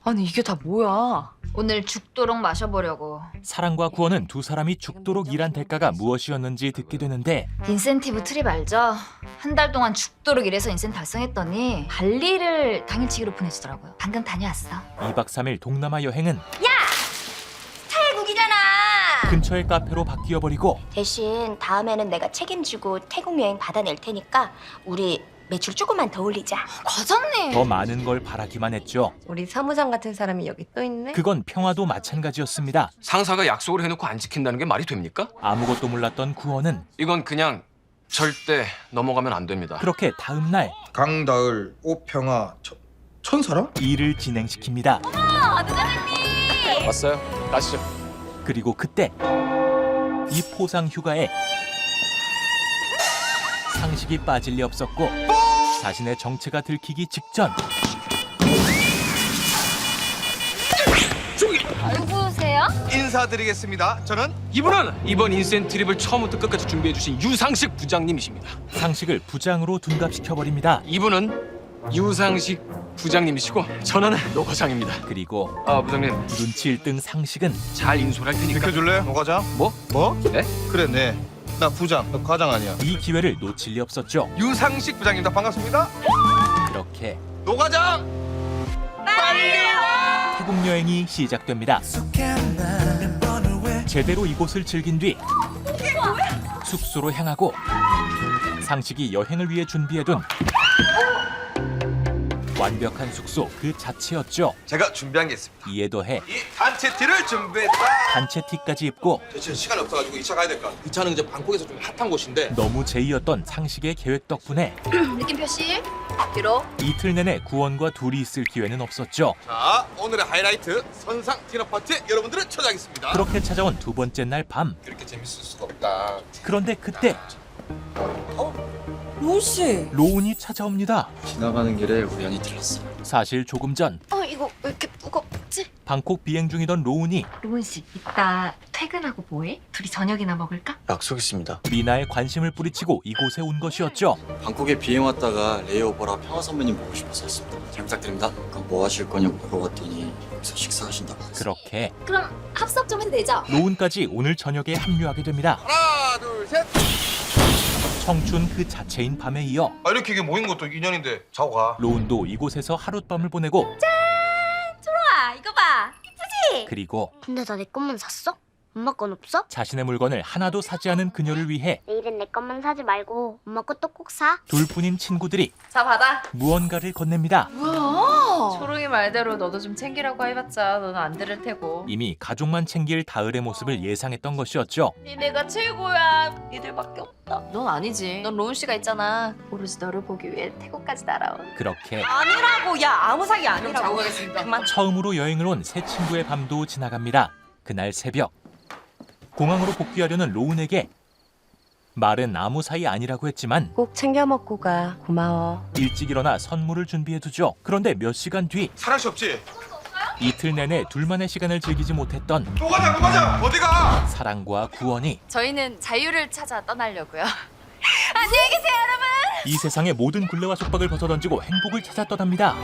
아니 이게 다 뭐야? 오늘 죽도록 마셔보려고. 사랑과 구원은 두 사람이 죽도록 일한 대가가 무엇이었는지 듣게 되는데 인센티브 트립 알죠? 한 달 동안 죽도록 일해서 인센 달성했더니 발리를 당일치기로 보내주더라고요. 방금 다녀왔어. 2박 3일 동남아 여행은 태국이잖아. 근처의 카페로 바뀌어버리고 대신 다음에는 내가 책임지고 태국 여행 받아낼 테니까 우리 매출 조금만 더 올리자. 과장님! 더 많은 걸 바라기만 했죠. 우리 사무장 같은 사람이 여기 또 있네. 그건 평화도 마찬가지였습니다. 상사가 약속을 해놓고 안 지킨다는 게 말이 됩니까? 아무것도 몰랐던 구원은 이건 그냥 절대 넘어가면 안 됩니다. 그렇게 다음 날 강다을, 오평화, 천사랑? 일을 진행시킵니다. 왔어요? 가시죠. 그리고 그때 이 포상 휴가에 상식이 빠질 리 없었고 자신의 정체가 들키기 직전 누구세요? 인사드리겠습니다. 저는 이분은 이번 인센트립을 처음부터 끝까지 준비해주신 유상식 부장님이십니다. 상식을 부장으로 둔갑시켜버립니다. 이분은 유상식 부장님이시고 저는 노 과장입니다. 그리고 아 부장님 눈치 1등 상식은 잘 인솔할 테니까. 비켜줄래? 노 과장? 뭐? 네? 그래, 네. 나 부장, 너 과장 아니야. 이 기회를 놓칠 리 없었죠. 유상식 부장님, 다 반갑습니다. 그렇게 노 과장! 태국 여행이 시작됩니다. 제대로 이곳을 즐긴 뒤 숙소로 향하고 상식이 여행을 위해 준비해둔 완벽한 숙소 그 자체였죠. 제가 준비한 게 있습니다. 이에 더해 이 단체 티를 준비했다. 단체 티까지 입고 저 지금 시간이 없어가지고 2차 가야 될 것 같아요. 2차는 이제 방콕에서 좀 핫한 곳인데 너무 제이였던 상식의 계획 덕분에 느낌표 씨 뒤로. 이틀 내내 구원과 둘이 있을 기회는 없었죠. 자, 오늘의 하이라이트 선상 디너 파티에 여러분들을 초대하겠습니다. 그렇게 찾아온 두 번째 날 밤. 그렇게 재밌을 수가 없다. 그런데 그때 로운 씨. 로운이 찾아옵니다. 지나가는 길에 우연히 들렀어. 사실 조금 전 이거 왜 이렇게 무겁지? 방콕 비행 중이던 로운이 로운 씨, 이따 퇴근하고 뭐해? 둘이 저녁이나 먹을까? 약속 있습니다. 미나의 관심을 뿌리치고 이곳에 온 것이었죠. 방콕에 비행 왔다가 레이오버라 평화 선배님 보고 싶어서 왔습니다. 잘 부탁드립니다. 그럼 뭐 하실 거냐고 물어봤더니 여기서 식사하신다고. 그렇게 그럼 합석 좀 해도 되죠? 로운까지 오늘 저녁에 합류하게 됩니다. 하나, 둘, 셋. 청춘 그 자체인 밤에 이어 아, 이렇게 이게 모인 것도 인연인데 자고 가. 로운도 이곳에서 하룻밤을 보내고 초롱아 이거 봐. 이쁘지? 그리고 근데 나 내 것만 샀어? 엄마 건 없어? 자신의 물건을 하나도 사지 않은 그녀를 위해 내일은 내 것만 사지 말고 엄마 것도 꼭 사. 둘뿐인 친구들이 자, 받아. 무언가를 건넵니다. 뭐야? 초롱이 말대로 너도 좀 챙기라고 해봤자 너는 안 들을 테고. 이미 가족만 챙길 다을의 모습을 예상했던 것이었죠. 니네가 최고야. 니들밖에 없다. 넌 아니지. 넌 로운 씨가 있잖아. 오로지 너를 보기 위해 태국까지 날아온. 그렇게 아니라고. 야, 아무 사이 그럼 아니라고. 자고 가겠습니다. 그만. 처음으로 여행을 온 새 친구의 밤도 지나갑니다. 그날 새벽 공항으로 복귀하려는 로운에게 말은 아무 사이 아니라고 했지만 꼭 챙겨 먹고 가. 고마워. 일찍 일어나 선물을 준비해두죠. 그런데 몇 시간 뒤 사랑 씨 없지? 이틀 내내 둘만의 시간을 즐기지 못했던 또 가자. 어디가? 사랑과 구원이 저희는 자유를 찾아 떠나려고요. 안녕히 계세요, 여러분. 이 세상의 모든 굴레와 속박을 벗어던지고 행복을 찾아 떠납니다.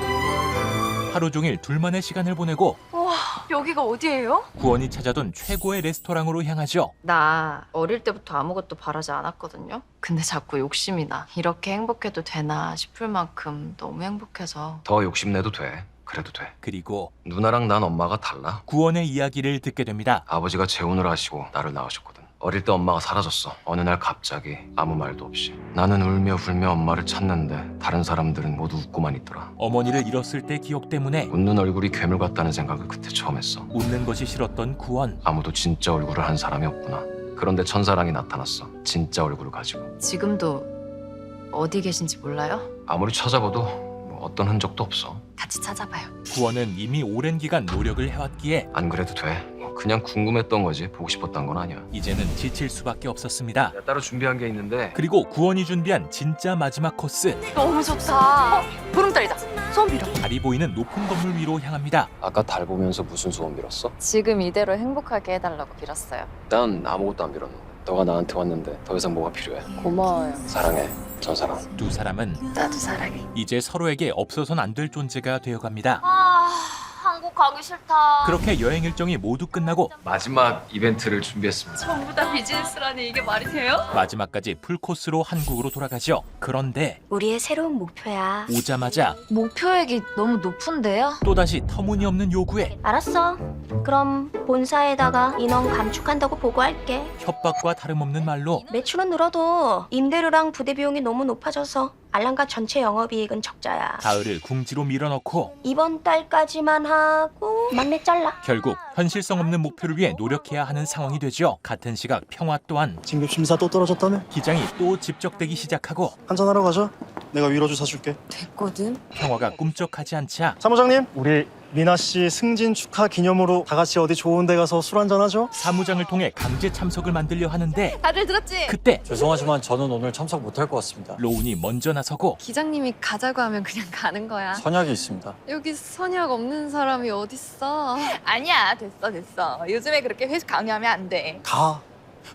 하루 종일 둘만의 시간을 보내고 와, 여기가 어디예요? 구원이 찾아둔 최고의 레스토랑으로 향하죠. 나 어릴 때부터 아무것도 바라지 않았거든요. 근데 자꾸 욕심이 나. 이렇게 행복해도 되나 싶을 만큼 너무 행복해서. 더 욕심내도 돼. 그래도 돼. 그리고 누나랑 난 엄마가 달라. 구원의 이야기를 듣게 됩니다. 아버지가 재혼을 하시고 나를 낳으셨거든. 어릴 때 엄마가 사라졌어. 어느 날 갑자기 아무 말도 없이. 나는 울며 불며 엄마를 찾는데 다른 사람들은 모두 웃고만 있더라. 어머니를 잃었을 때 기억 때문에 웃는 얼굴이 괴물 같다는 생각을 그때 처음 했어. 웃는 것이 싫었던 구원. 아무도 진짜 얼굴을 한 사람이 없구나. 그런데 천사랑이 나타났어. 진짜 얼굴을 가지고. 지금도 어디 계신지 몰라요? 아무리 찾아봐도 뭐 어떤 흔적도 없어. 같이 찾아봐요. 구원은 이미 오랜 기간 노력을 해왔기에 안 그래도 돼. 그냥 궁금했던 거지. 보고 싶었던 건 아니야. 이제는 지칠 수밖에 없었습니다. 따로 준비한 게 있는데 그리고 구원이 준비한 진짜 마지막 코스. 너무 좋다. 보름달이다. 소원 빌어. 달이 보이는 높은 건물 위로 향합니다. 아까 달 보면서 무슨 소원 빌었어? 지금 이대로 행복하게 해달라고 빌었어요. 난 아무것도 안 빌었는데. 너가 나한테 왔는데 더 이상 뭐가 필요해? 고마워요. 사랑해. 천사랑. 두 사람은 나도 사랑해. 이제 서로에게 없어서는 안 될 존재가 되어갑니다. 한국 가기 싫다. 그렇게 여행 일정이 모두 끝나고 마지막 이벤트를 준비했습니다. 전부 다 비즈니스라니 이게 말이 돼요? 마지막까지 풀코스로 한국으로 돌아가죠. 그런데 우리의 새로운 목표야. 오자마자 목표액이 너무 높은데요? 또다시 터무니없는 요구에 알았어. 그럼 본사에다가 인원 감축한다고 보고할게. 협박과 다름없는 말로 매출은 늘어도 임대료랑 부대 비용이 너무 높아져서 알랑가 전체 영업이익은 적자야. 다을을 궁지로 밀어넣고 이번 달까지만 하고 막내 잘라. 결국 현실성 없는 목표를 위해 노력해야 하는 상황이 되죠. 같은 시각 평화 또한 진급 심사 또 떨어졌다며? 기장이 또 집적되기 시작하고 한잔하러 가자. 내가 위로주 사줄게. 됐거든. 평화가 꿈쩍하지 않자 사무장님, 우리 미나 씨 승진 축하 기념으로 다 같이 어디 좋은 데 가서 술 한잔 하죠? 사무장을 통해 강제 참석을 만들려 하는데 다들 들었지? 그때 죄송하지만 저는 오늘 참석 못할 것 같습니다. 로운이 먼저 나서고 기장님이 가자고 하면 그냥 가는 거야. 선약이 있습니다. 여기 선약 없는 사람이 어딨어? 아니야, 됐어. 요즘에 그렇게 회식 강요하면 안 돼. 가.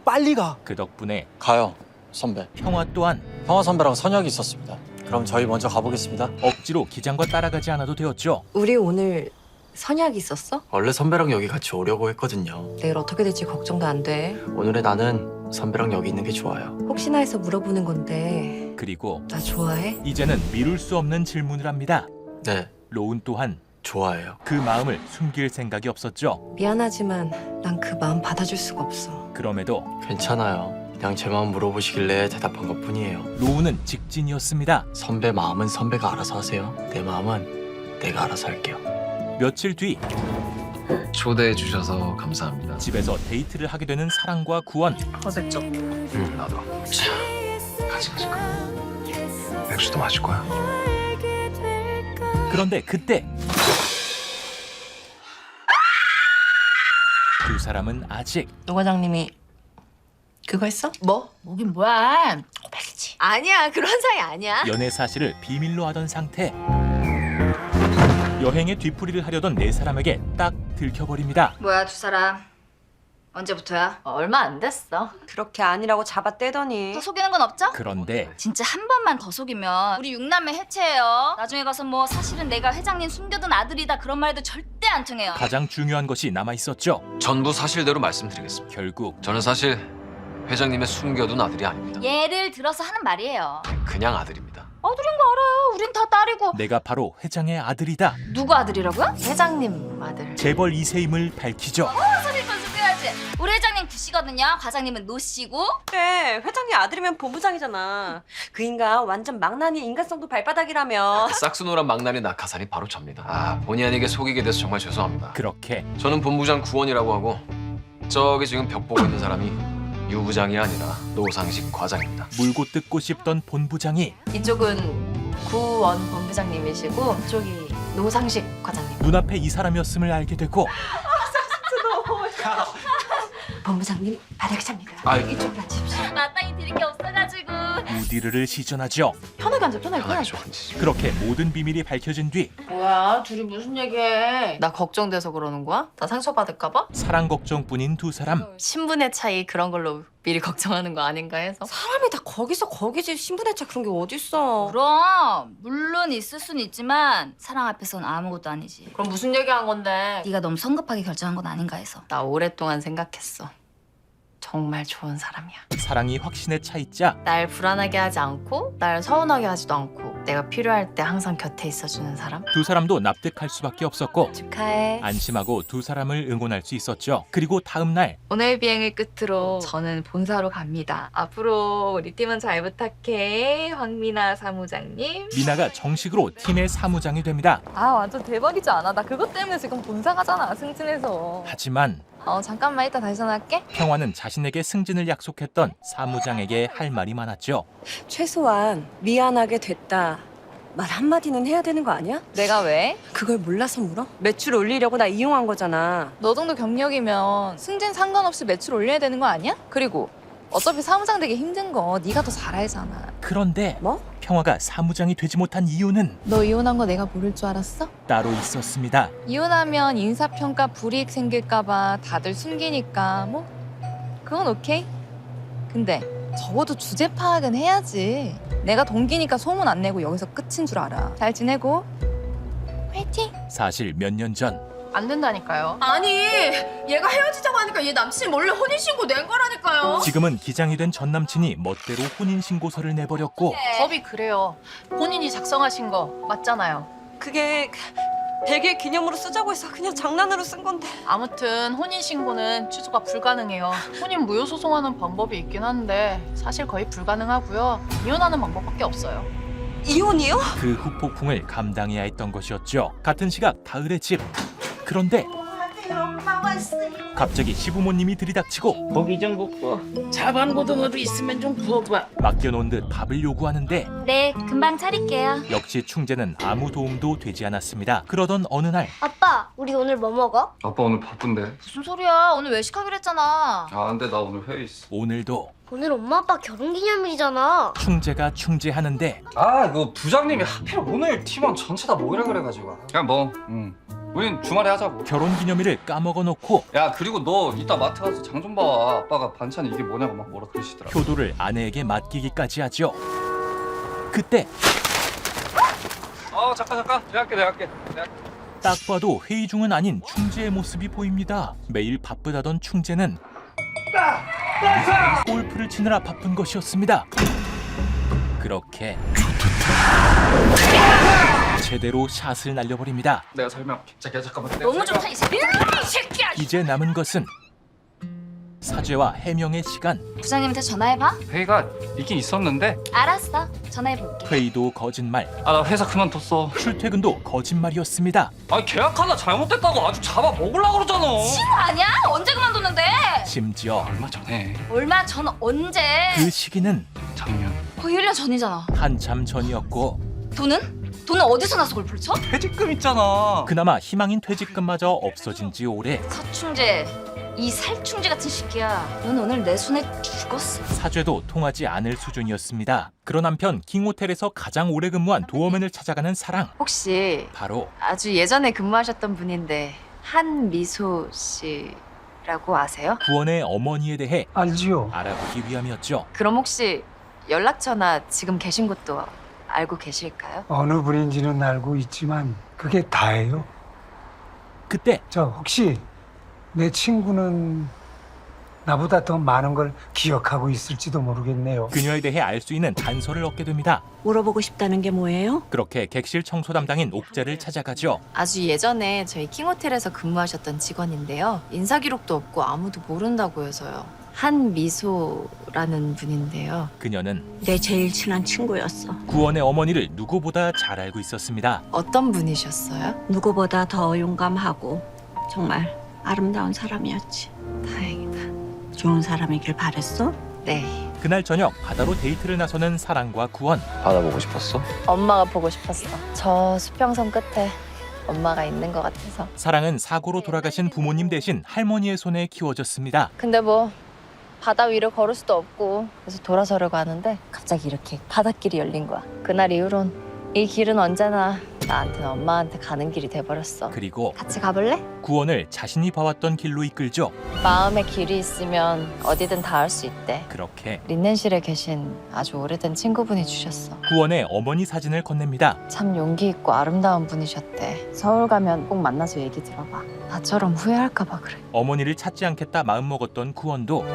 빨리 가. 그 덕분에 가요, 선배. 평화 또한 평화 선배랑 선약이 있었습니다. 그럼 저희 먼저 가보겠습니다. 억지로 기장과 따라가지 않아도 되었죠. 우리 오늘 선약 있었어? 원래 선배랑 여기 같이 오려고 했거든요. 내일 어떻게 될지 걱정도 안 돼. 오늘의 나는 선배랑 여기 있는 게 좋아요. 혹시나 해서 물어보는 건데 그리고 나 좋아해? 이제는 미룰 수 없는 질문을 합니다. 네, 로운 또한 좋아해요. 그 마음을 숨길 생각이 없었죠. 미안하지만 난 그 마음 받아줄 수가 없어. 그럼에도 괜찮아요. 그냥 제 마음 물어보시길래 대답한 것뿐이에요. 로우는 직진이었습니다. 선배 마음은 선배가 알아서 하세요. 내 마음은 내가 알아서 할게요. 며칠 뒤 초대해 주셔서 감사합니다. 집에서 데이트를 하게 되는 사랑과 구원. 어색죠? 나도. 자, 같이. 맥주도 마실 거야. 그런데 그때 두 사람은 아직 노 과장님이 그거 했어? 뭐? 뭐긴 뭐야. 고백이지. 아니야, 그런 사이 아니야. 연애 사실을 비밀로 하던 상태. 여행의 뒤풀이를 하려던 네 사람에게 딱 들켜버립니다. 뭐야 두 사람. 언제부터야? 얼마 안 됐어. 그렇게 아니라고 잡아떼더니 더 속이는 건 없죠? 그런데 진짜 한 번만 더 속이면 우리 육남매 해체해요. 나중에 가서 뭐 사실은 내가 회장님 숨겨둔 아들이다 그런 말도 절대 안 통해요. 가장 중요한 것이 남아 있었죠. 전부 사실대로 말씀드리겠습니다. 결국 저는 사실 회장님의 숨겨둔 아들이 아닙니다. 예를 들어서 하는 말이에요. 그냥 아들입니다. 아들인 거 알아요. 우린 다 딸이고. 내가 바로 회장의 아들이다. 누구 아들이라고요? 회장님 아들. 재벌 2세임을 밝히죠. 소리 건수해야지. 우리 회장님 구씨거든요. 과장님은 노씨고. 그래 회장님 아들이면 본부장이잖아. 그 인간 완전 망나니 인간성도 발바닥이라며. 싹수노란 망나니 낙하산이 바로 접니다. 본의 아니게 속이게 돼서 정말 죄송합니다. 그렇게 저는 본부장 구원이라고 하고 저기 지금 벽 보고 있는 사람이 유 부장이 아니라 노상식 과장입니다. 물고 뜯고 싶던 본부장이 이쪽은 구원 본부장님이시고 이쪽이 노상식 과장님. 눈앞에 이 사람이었음을 알게 되고 본부장님 바닥이십니다. 이쪽으로 앉으십시오. 마땅히 드릴 게 없어가지고. 우디르를 시전하죠. 편하게 앉아, 편하게. 그렇게 모든 비밀이 밝혀진 뒤 뭐야, 둘이 무슨 얘기해? 나 걱정돼서 그러는 거야? 나 상처받을까 봐? 사랑 걱정뿐인 두 사람. 신분의 차이 그런 걸로 미리 걱정하는 거 아닌가 해서. 사람이 다 거기서 거기지 신분의 차 그런 게 어딨어. 그럼 물론 있을 순 있지만 사랑 앞에선 아무것도 아니지. 그럼 무슨 얘기한 건데? 네가 너무 성급하게 결정한 건 아닌가 해서. 나 오랫동안 생각했어. 정말 좋은 사람이야. 사랑이 확신에 차 있자 날 불안하게 하지 않고 날 서운하게 하지도 않고 내가 필요할 때 항상 곁에 있어주는 사람. 두 사람도 납득할 수밖에 없었고 축하해. 안심하고 두 사람을 응원할 수 있었죠. 그리고 다음 날 오늘 비행을 끝으로 저는 본사로 갑니다. 앞으로 우리 팀은 잘 부탁해, 황미나 사무장님. 미나가 정식으로 팀의 사무장이 됩니다. 아, 완전 대박이지 않아? 나 그것 때문에 지금 본사 가잖아, 승진해서. 하지만 잠깐만, 이따 다시 전화할게. 평화는 자신에게 승진을 약속했던 사무장에게 할 말이 많았죠. 최소한 미안하게 됐다 말 한마디는 해야 되는 거 아니야? 내가 왜? 그걸 몰라서 물어? 매출 올리려고 나 이용한 거잖아. 너 정도 경력이면 승진 상관없이 매출 올려야 되는 거 아니야? 그리고 어차피 사무장 되기 힘든 거 네가 더 잘 알잖아. 그런데 뭐? 평화가 사무장이 되지 못한 이유는 너 이혼한 거 내가 모를 줄 알았어? 따로 있었습니다. 이혼하면 인사평가 불이익 생길까 봐 다들 숨기니까 뭐 그건 오케이. 근데 적어도 주제 파악은 해야지. 내가 동기니까 소문 안 내고 여기서 끝인 줄 알아. 잘 지내고 화이팅! 사실 몇 년 전 안 된다니까요. 아니 얘가 헤어지자고 하니까 얘 남친이 몰래 혼인신고 낸 거라니까요. 지금은 기장이 된 전 남친이 멋대로 혼인신고서를 내버렸고 법이 그래요. 본인이 작성하신 거 맞잖아요. 그게 100일 기념으로 쓰자고 해서 그냥 장난으로 쓴 건데. 아무튼 혼인신고는 취소가 불가능해요. 혼인 무효 소송하는 방법이 있긴 한데 사실 거의 불가능하고요. 이혼하는 방법밖에 없어요. 이혼이요? 그 후폭풍을 감당해야 했던 것이었죠. 같은 시각 다을의 집. 그런데 갑자기 시부모님이 들이닥치고 고기 좀 굽고 자반고등어도 있으면 좀 구워봐. 맡겨놓은 듯 밥을 요구하는데 네, 금방 차릴게요. 역시 충재는 아무 도움도 되지 않았습니다. 그러던 어느 날 아빠, 우리 오늘 뭐 먹어? 아빠 오늘 바쁜데. 무슨 소리야? 오늘 외식하기로 했잖아. 근데 나 오늘 회의 있어. 오늘도 오늘 엄마 아빠 결혼기념일이잖아. 충재가 충재하는데 이거 부장님이 하필 오늘 팀원 전체 다 모이라 그래가지고. 그냥 뭐, 우린 주말에 하자고. 결혼기념일을 까먹어 놓고 야, 그리고 너 이따 마트 가서 장 좀 봐. 아빠가 반찬 이게 뭐냐고 막 뭐라 그러시더라. 효도를 아내에게 맡기기까지 하죠. 그때 잠깐. 내가 할게. 딱 봐도 회의 중은 아닌 충재의 모습이 보입니다. 매일 바쁘다던 충재는 골프를 치느라 바쁜 것이었습니다. 그렇게 제대로 샷을 날려버립니다. 내가 설명할게. 잠깐만. 너무 좋다 이 새끼야. 이제 남은 것은 사죄와 해명의 시간. 부장님한테 전화해봐. 회의가 있긴 있었는데 알았어. 전화해볼게. 회의도 거짓말. 나 회사 그만뒀어. 출퇴근도 거짓말이었습니다. 계약하다 잘못됐다고 아주 잡아 먹으려고 그러잖아. 친구 아니야? 언제 그만뒀는데? 심지어 얼마 전에 얼마 전 언제? 그 시기는 작년 거의 1년 전이잖아. 한참 전이었고 돈은? 돈은 어디서 나서 그걸 펼쳐? 퇴직금 있잖아. 그나마 희망인 퇴직금마저 없어진 지 오래. 서충재, 이 살충제 같은 새끼야. 넌 오늘 내 손에 죽었어. 사죄도 통하지 않을 수준이었습니다. 그런 한편 킹호텔에서 가장 오래 근무한 도어맨을 찾아가는 사랑. 혹시 바로 아주 예전에 근무하셨던 분인데 한미소 씨라고 아세요? 구원의 어머니에 대해 알지요. 알아보기 위함이었죠. 그럼 혹시 연락처나 지금 계신 곳도 알고 계실까요? 어느 분인지는 알고 있지만 그게 다예요. 그때 혹시 내 친구는 나보다 더 많은 걸 기억하고 있을지도 모르겠네요. 그녀에 대해 알 수 있는 단서를 얻게 됩니다. 물어보고 싶다는 게 뭐예요? 그렇게 객실 청소 담당인 옥재를 찾아가죠. 아주 예전에 저희 킹호텔에서 근무하셨던 직원인데요. 인사 기록도 없고 아무도 모른다고 해서요. 한미소라는 분인데요. 그녀는 내 제일 친한 친구였어. 구원의 어머니를 누구보다 잘 알고 있었습니다. 어떤 분이셨어요? 누구보다 더 용감하고 정말 아름다운 사람이었지. 다행이다. 좋은 사람이길 바랬어? 네. 그날 저녁 바다로 데이트를 나서는 사랑과 구원. 바다 보고 싶었어? 엄마가 보고 싶었어. 저 수평선 끝에 엄마가 있는 것 같아서. 사랑은 사고로 돌아가신 부모님 대신 할머니의 손에 키워졌습니다. 근데 뭐 바다 위를 걸을 수도 없고 그래서 돌아서려고 하는데 갑자기 이렇게 바닷길이 열린 거야. 그날 이후론 이 길은 언제나 나한테는 엄마한테 가는 길이 돼버렸어. 그리고 같이 가볼래? 구원을 자신이 봐왔던 길로 이끌죠. 마음에 길이 있으면 어디든 닿을 수 있대. 그렇게 린넨실에 계신 아주 오래된 친구분이 주셨어. 구원의 어머니 사진을 건넵니다. 참 용기 있고 아름다운 분이셨대. 서울 가면 꼭 만나서 얘기 들어봐. 나처럼 후회할까 봐 그래. 어머니를 찾지 않겠다 마음먹었던 구원도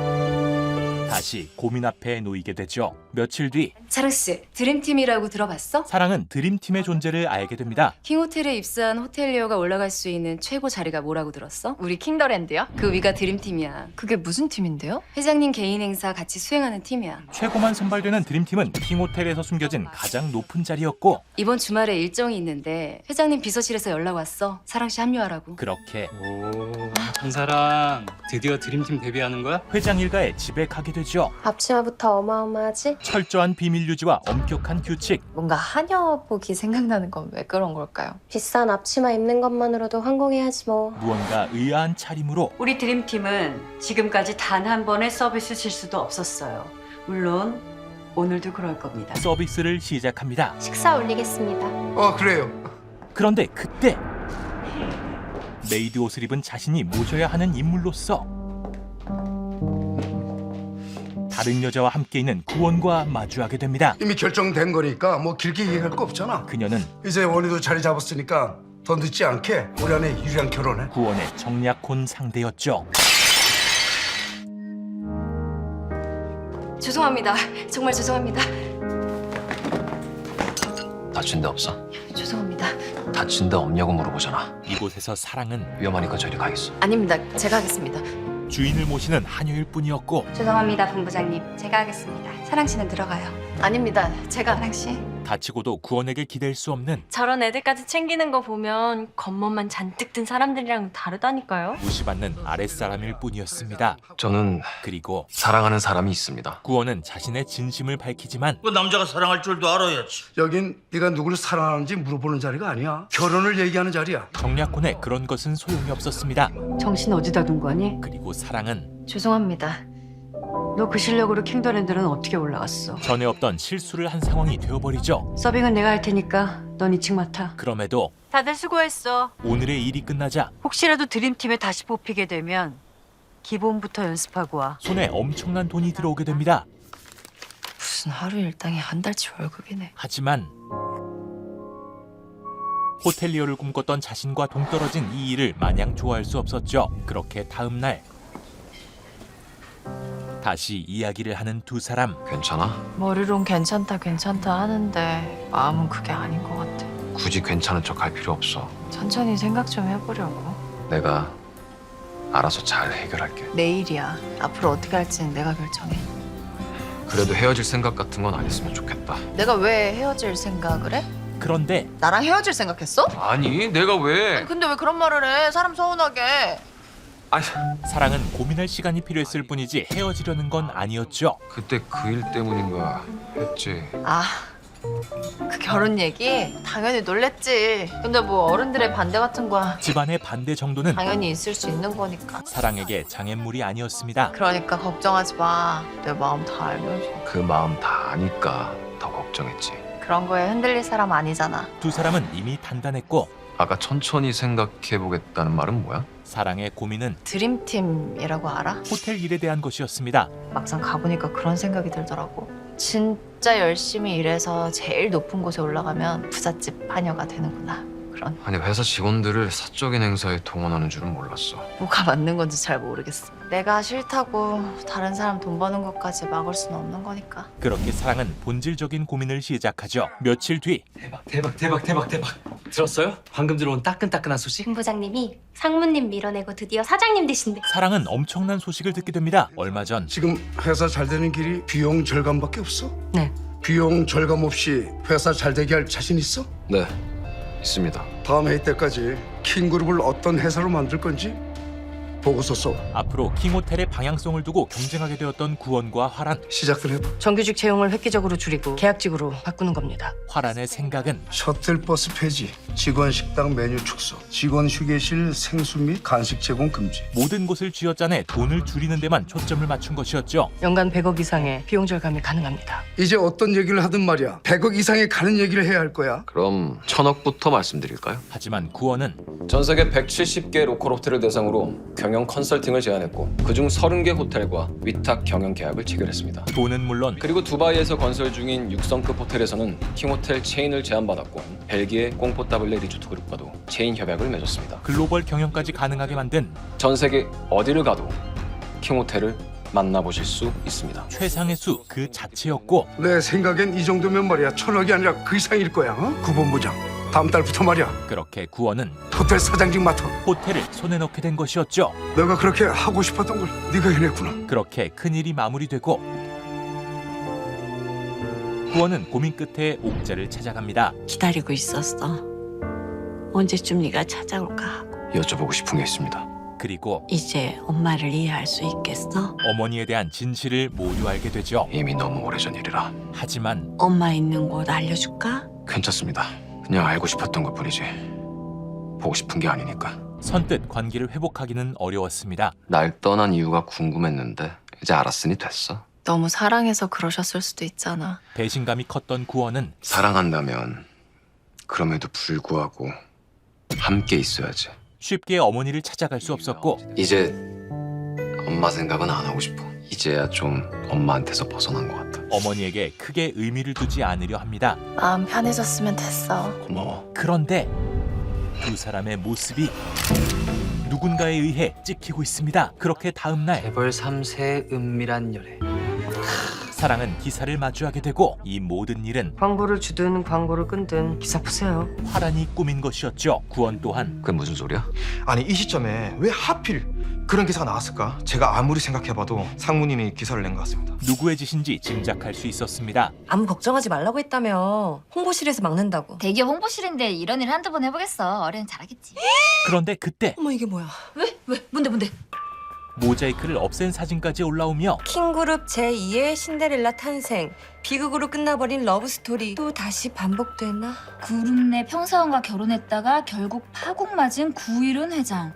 다시 고민 앞에 놓이게 되죠. 며칠 뒤 사랑 씨, 드림팀이라고 들어봤어? 사랑은 드림팀의 존재를 알게 됩니다. 킹호텔에 입사한 호텔리어가 올라갈 수 있는 최고 자리가 뭐라고 들었어? 우리 킹더랜드요? 그 위가 드림팀이야. 그게 무슨 팀인데요? 회장님 개인 행사 같이 수행하는 팀이야. 최고만 선발되는 드림팀은 킹호텔에서 숨겨진 가장 높은 자리였고 이번 주말에 일정이 있는데 회장님 비서실에서 연락 왔어. 사랑 씨 합류하라고. 그렇게 한사랑 드디어 드림팀 데뷔하는 거야? 회장 일가의 집에 가게 되죠. 앞치마부터 어마어마하지? 철저한 비밀 유지와 엄격한 규칙. 뭔가 한여복이 생각나는 건 왜 그런 걸까요? 비싼 앞치마 입는 것만으로도 황공해야지 뭐. 무언가 의아한 차림으로 우리 드림팀은 지금까지 단 한 번의 서비스 실수도 없었어요. 물론 오늘도 그럴 겁니다. 서비스를 시작합니다. 식사 올리겠습니다. 그래요. 그런데 그때 메이드 옷을 입은 자신이 모셔야 하는 인물로서 다른 여자와 함께 있는 구원과 마주하게 됩니다. 이미 결정된 거니까 뭐 길게 얘기할 거 없잖아. 그녀는 이제 원희도 자리 잡았으니까 더 늦지 않게 올 한해 유리랑 결혼해. 구원의 정략혼 상대였죠. 죄송합니다. 정말 죄송합니다. 다친 데 없어? 죄송합니다. 다친 데 없냐고 물어보잖아. 이곳에서 사랑은 위험하니까 저리 가 있어. 아닙니다. 제가 하겠습니다. 주인을 모시는 한여일 뿐이었고 죄송합니다, 본부장님. 제가 하겠습니다. 사랑 씨는 들어가요. 아닙니다. 제가 사랑 씨. 다치고도 구원에게 기댈 수 없는 저런 애들까지 챙기는 거 보면 겉멋만 잔뜩 든 사람들이랑 다르다니까요. 무시받는 아랫사람일 뿐이었습니다. 저는 그리고 사랑하는 사람이 있습니다. 구원은 자신의 진심을 밝히지만 그 남자가 사랑할 줄도 알아야지. 여긴 네가 누구를 사랑하는지 물어보는 자리가 아니야. 결혼을 얘기하는 자리야. 정략혼에 그런 것은 소용이 없었습니다. 정신 어디다 둔 거니? 그리고 사랑은 죄송합니다. 너 그 실력으로 킹더랜드는 어떻게 올라갔어? 전에 없던 실수를 한 상황이 되어버리죠. 서빙은 내가 할 테니까 넌 2층 맡아. 그럼에도 다들 수고했어. 오늘의 일이 끝나자 혹시라도 드림팀에 다시 뽑히게 되면 기본부터 연습하고 와. 손에 엄청난 돈이 들어오게 됩니다. 무슨 하루 일당이 한 달치 월급이네. 하지만 호텔리어를 꿈꿨던 자신과 동떨어진 이 일을 마냥 좋아할 수 없었죠. 그렇게 다음 날 다시 이야기를 하는 두 사람. 괜찮아? 머리론 괜찮다 하는데 마음은 그게 아닌 것 같아. 굳이 괜찮은 척 할 필요 없어. 천천히 생각 좀 해보려고. 내가 알아서 잘 해결할게. 내일이야. 앞으로 어떻게 할지는 내가 결정해. 그래도 헤어질 생각 같은 건 안 했으면 좋겠다. 내가 왜 헤어질 생각을 해? 그런데 나랑 헤어질 생각했어? 아니, 내가 왜? 근데 왜 그런 말을 해? 사람 서운하게. 아니, 사랑은 고민할 시간이 필요했을 뿐이지 헤어지려는 건 아니었죠. 그때 그 일 때문인가 했지. 아, 그 결혼 얘기? 당연히 놀랬지. 근데 뭐 어른들의 반대 같은 거야. 집안의 반대 정도는 당연히 있을 수 있는 거니까. 사랑에게 장애물이 아니었습니다. 그러니까 걱정하지 마. 내 마음 다 알면서. 그 마음 다 아니까 더 걱정했지. 그런 거에 흔들릴 사람 아니잖아. 두 사람은 이미 단단했고 아까 천천히 생각해보겠다는 말은 뭐야? 사랑의 고민은 드림팀이라고 알아? 호텔 일에 대한 것이었습니다. 막상 가보니까 그런 생각이 들더라고. 진짜 열심히 일해서 제일 높은 곳에 올라가면 부잣집 하녀가 되는구나. 그런. 아니, 회사 직원들을 사적인 행사에 동원하는 줄은 몰랐어. 뭐가 맞는 건지 잘 모르겠어. 내가 싫다고 다른 사람 돈 버는 것까지 막을 수는 없는 거니까. 그렇게 사랑은 본질적인 고민을 시작하죠. 며칠 뒤 대박. 들었어요? 방금 들어온 따끈따끈한 소식? 김 부장님이 상무님 밀어내고 드디어 사장님 되신대. 사랑은 엄청난 소식을 듣게 됩니다. 얼마 전 지금 회사 잘 되는 길이 비용 절감밖에 없어? 네. 비용 절감 없이 회사 잘 되게 할 자신 있어? 네, 있습니다. 다음 회의 때까지 킹그룹을 어떤 회사로 만들 건지 보고서 써. 앞으로 킹호텔의 방향성을 두고 경쟁하게 되었던 구원과 화란. 시작들 해봐. 정규직 채용을 획기적으로 줄이고 계약직으로 바꾸는 겁니다. 화란의 생각은 셔틀버스 폐지, 직원 식당 메뉴 축소, 직원 휴게실 생수 및 간식 제공 금지. 모든 것을 쥐어짜내 돈을 줄이는 데만 초점을 맞춘 것이었죠. 연간 100억 이상의 비용 절감이 가능합니다. 이제 어떤 얘기를 하든 말이야 100억 이상에 가는 얘기를 해야 할 거야. 그럼 1000억부터 말씀드릴까요? 하지만 구원은 전 세계 170개 로컬 호텔을 대상으로 경영 컨설팅을 제안했고 그중 30개 호텔과 위탁 경영 계약을 체결했습니다. 돈은 물론 그리고 두바이에서 건설 중인 6성급 호텔에서는 킹호텔 체인을 제안받았고 벨기에 꽁포타블레 리조트 그룹과도 체인 협약을 맺었습니다. 글로벌 경영까지 가능하게 만든 전 세계 어디를 가도 킹호텔을 만나보실 수 있습니다. 최상의 수 그 자체였고 내 생각엔 이 정도면 말이야 1000억이 아니라 그 이상일 거야. 구본부장 다음 달부터 말이야 그렇게 구원은 호텔 사장직 맡아. 호텔을 손에 넣게 된 것이었죠. 내가 그렇게 하고 싶었던 걸 네가 해냈구나. 그렇게 큰일이 마무리되고 구원은 고민 끝에 옥자를 찾아갑니다. 기다리고 있었어. 언제쯤 네가 찾아올까 하고. 여쭤보고 싶은 게 있습니다. 그리고 이제 엄마를 이해할 수 있겠어? 어머니에 대한 진실을 모두 알게 되죠. 이미 너무 오래전 일이라. 하지만 엄마 있는 곳 알려줄까? 괜찮습니다. 그냥 알고 싶었던 것뿐이지 보고 싶은 게 아니니까. 선뜻 관계를 회복하기는 어려웠습니다. 날 떠난 이유가 궁금했는데 이제 알았으니 됐어. 너무 사랑해서 그러셨을 수도 있잖아. 배신감이 컸던 구원은 사랑한다면 그럼에도 불구하고 함께 있어야지. 쉽게 어머니를 찾아갈 수 없었고 이제 엄마 생각은 안 하고 싶어. 이제야 좀 엄마한테서 벗어난 것 같아. 어머니에게 크게 의미를 두지 않으려 합니다. 마음 편해졌으면 됐어. 고마워. 그런데 두 사람의 모습이 누군가에 의해 찍히고 있습니다. 그렇게 다음 날 재벌 3세 은밀한 연애. 사랑은 기사를 마주하게 되고 이 모든 일은 광고를 주든 광고를 끊든 기사 보세요. 화란이 꾸민 것이었죠. 구원 또한 그게 무슨 소리야? 아니 이 시점에 왜 하필 그런 기사가 나왔을까? 제가 아무리 생각해봐도 상무님이 기사를 낸 것 같습니다. 누구의 짓인지 짐작할 수 있었습니다. 아무 걱정하지 말라고 했다며. 홍보실에서 막는다고. 대기업 홍보실인데 이런 일 한두 번 해보겠어. 어린애 잘하겠지. 그런데 그때 어머 이게 뭐야? 왜? 뭔데? 모자이크를 없앤 사진까지 올라오며 킹그룹 제2의 신데렐라 탄생. 비극으로 끝나버린 러브스토리 또 다시 반복되나? 그룹 내 평사원과 결혼했다가 결국 파국 맞은 구일훈 회장.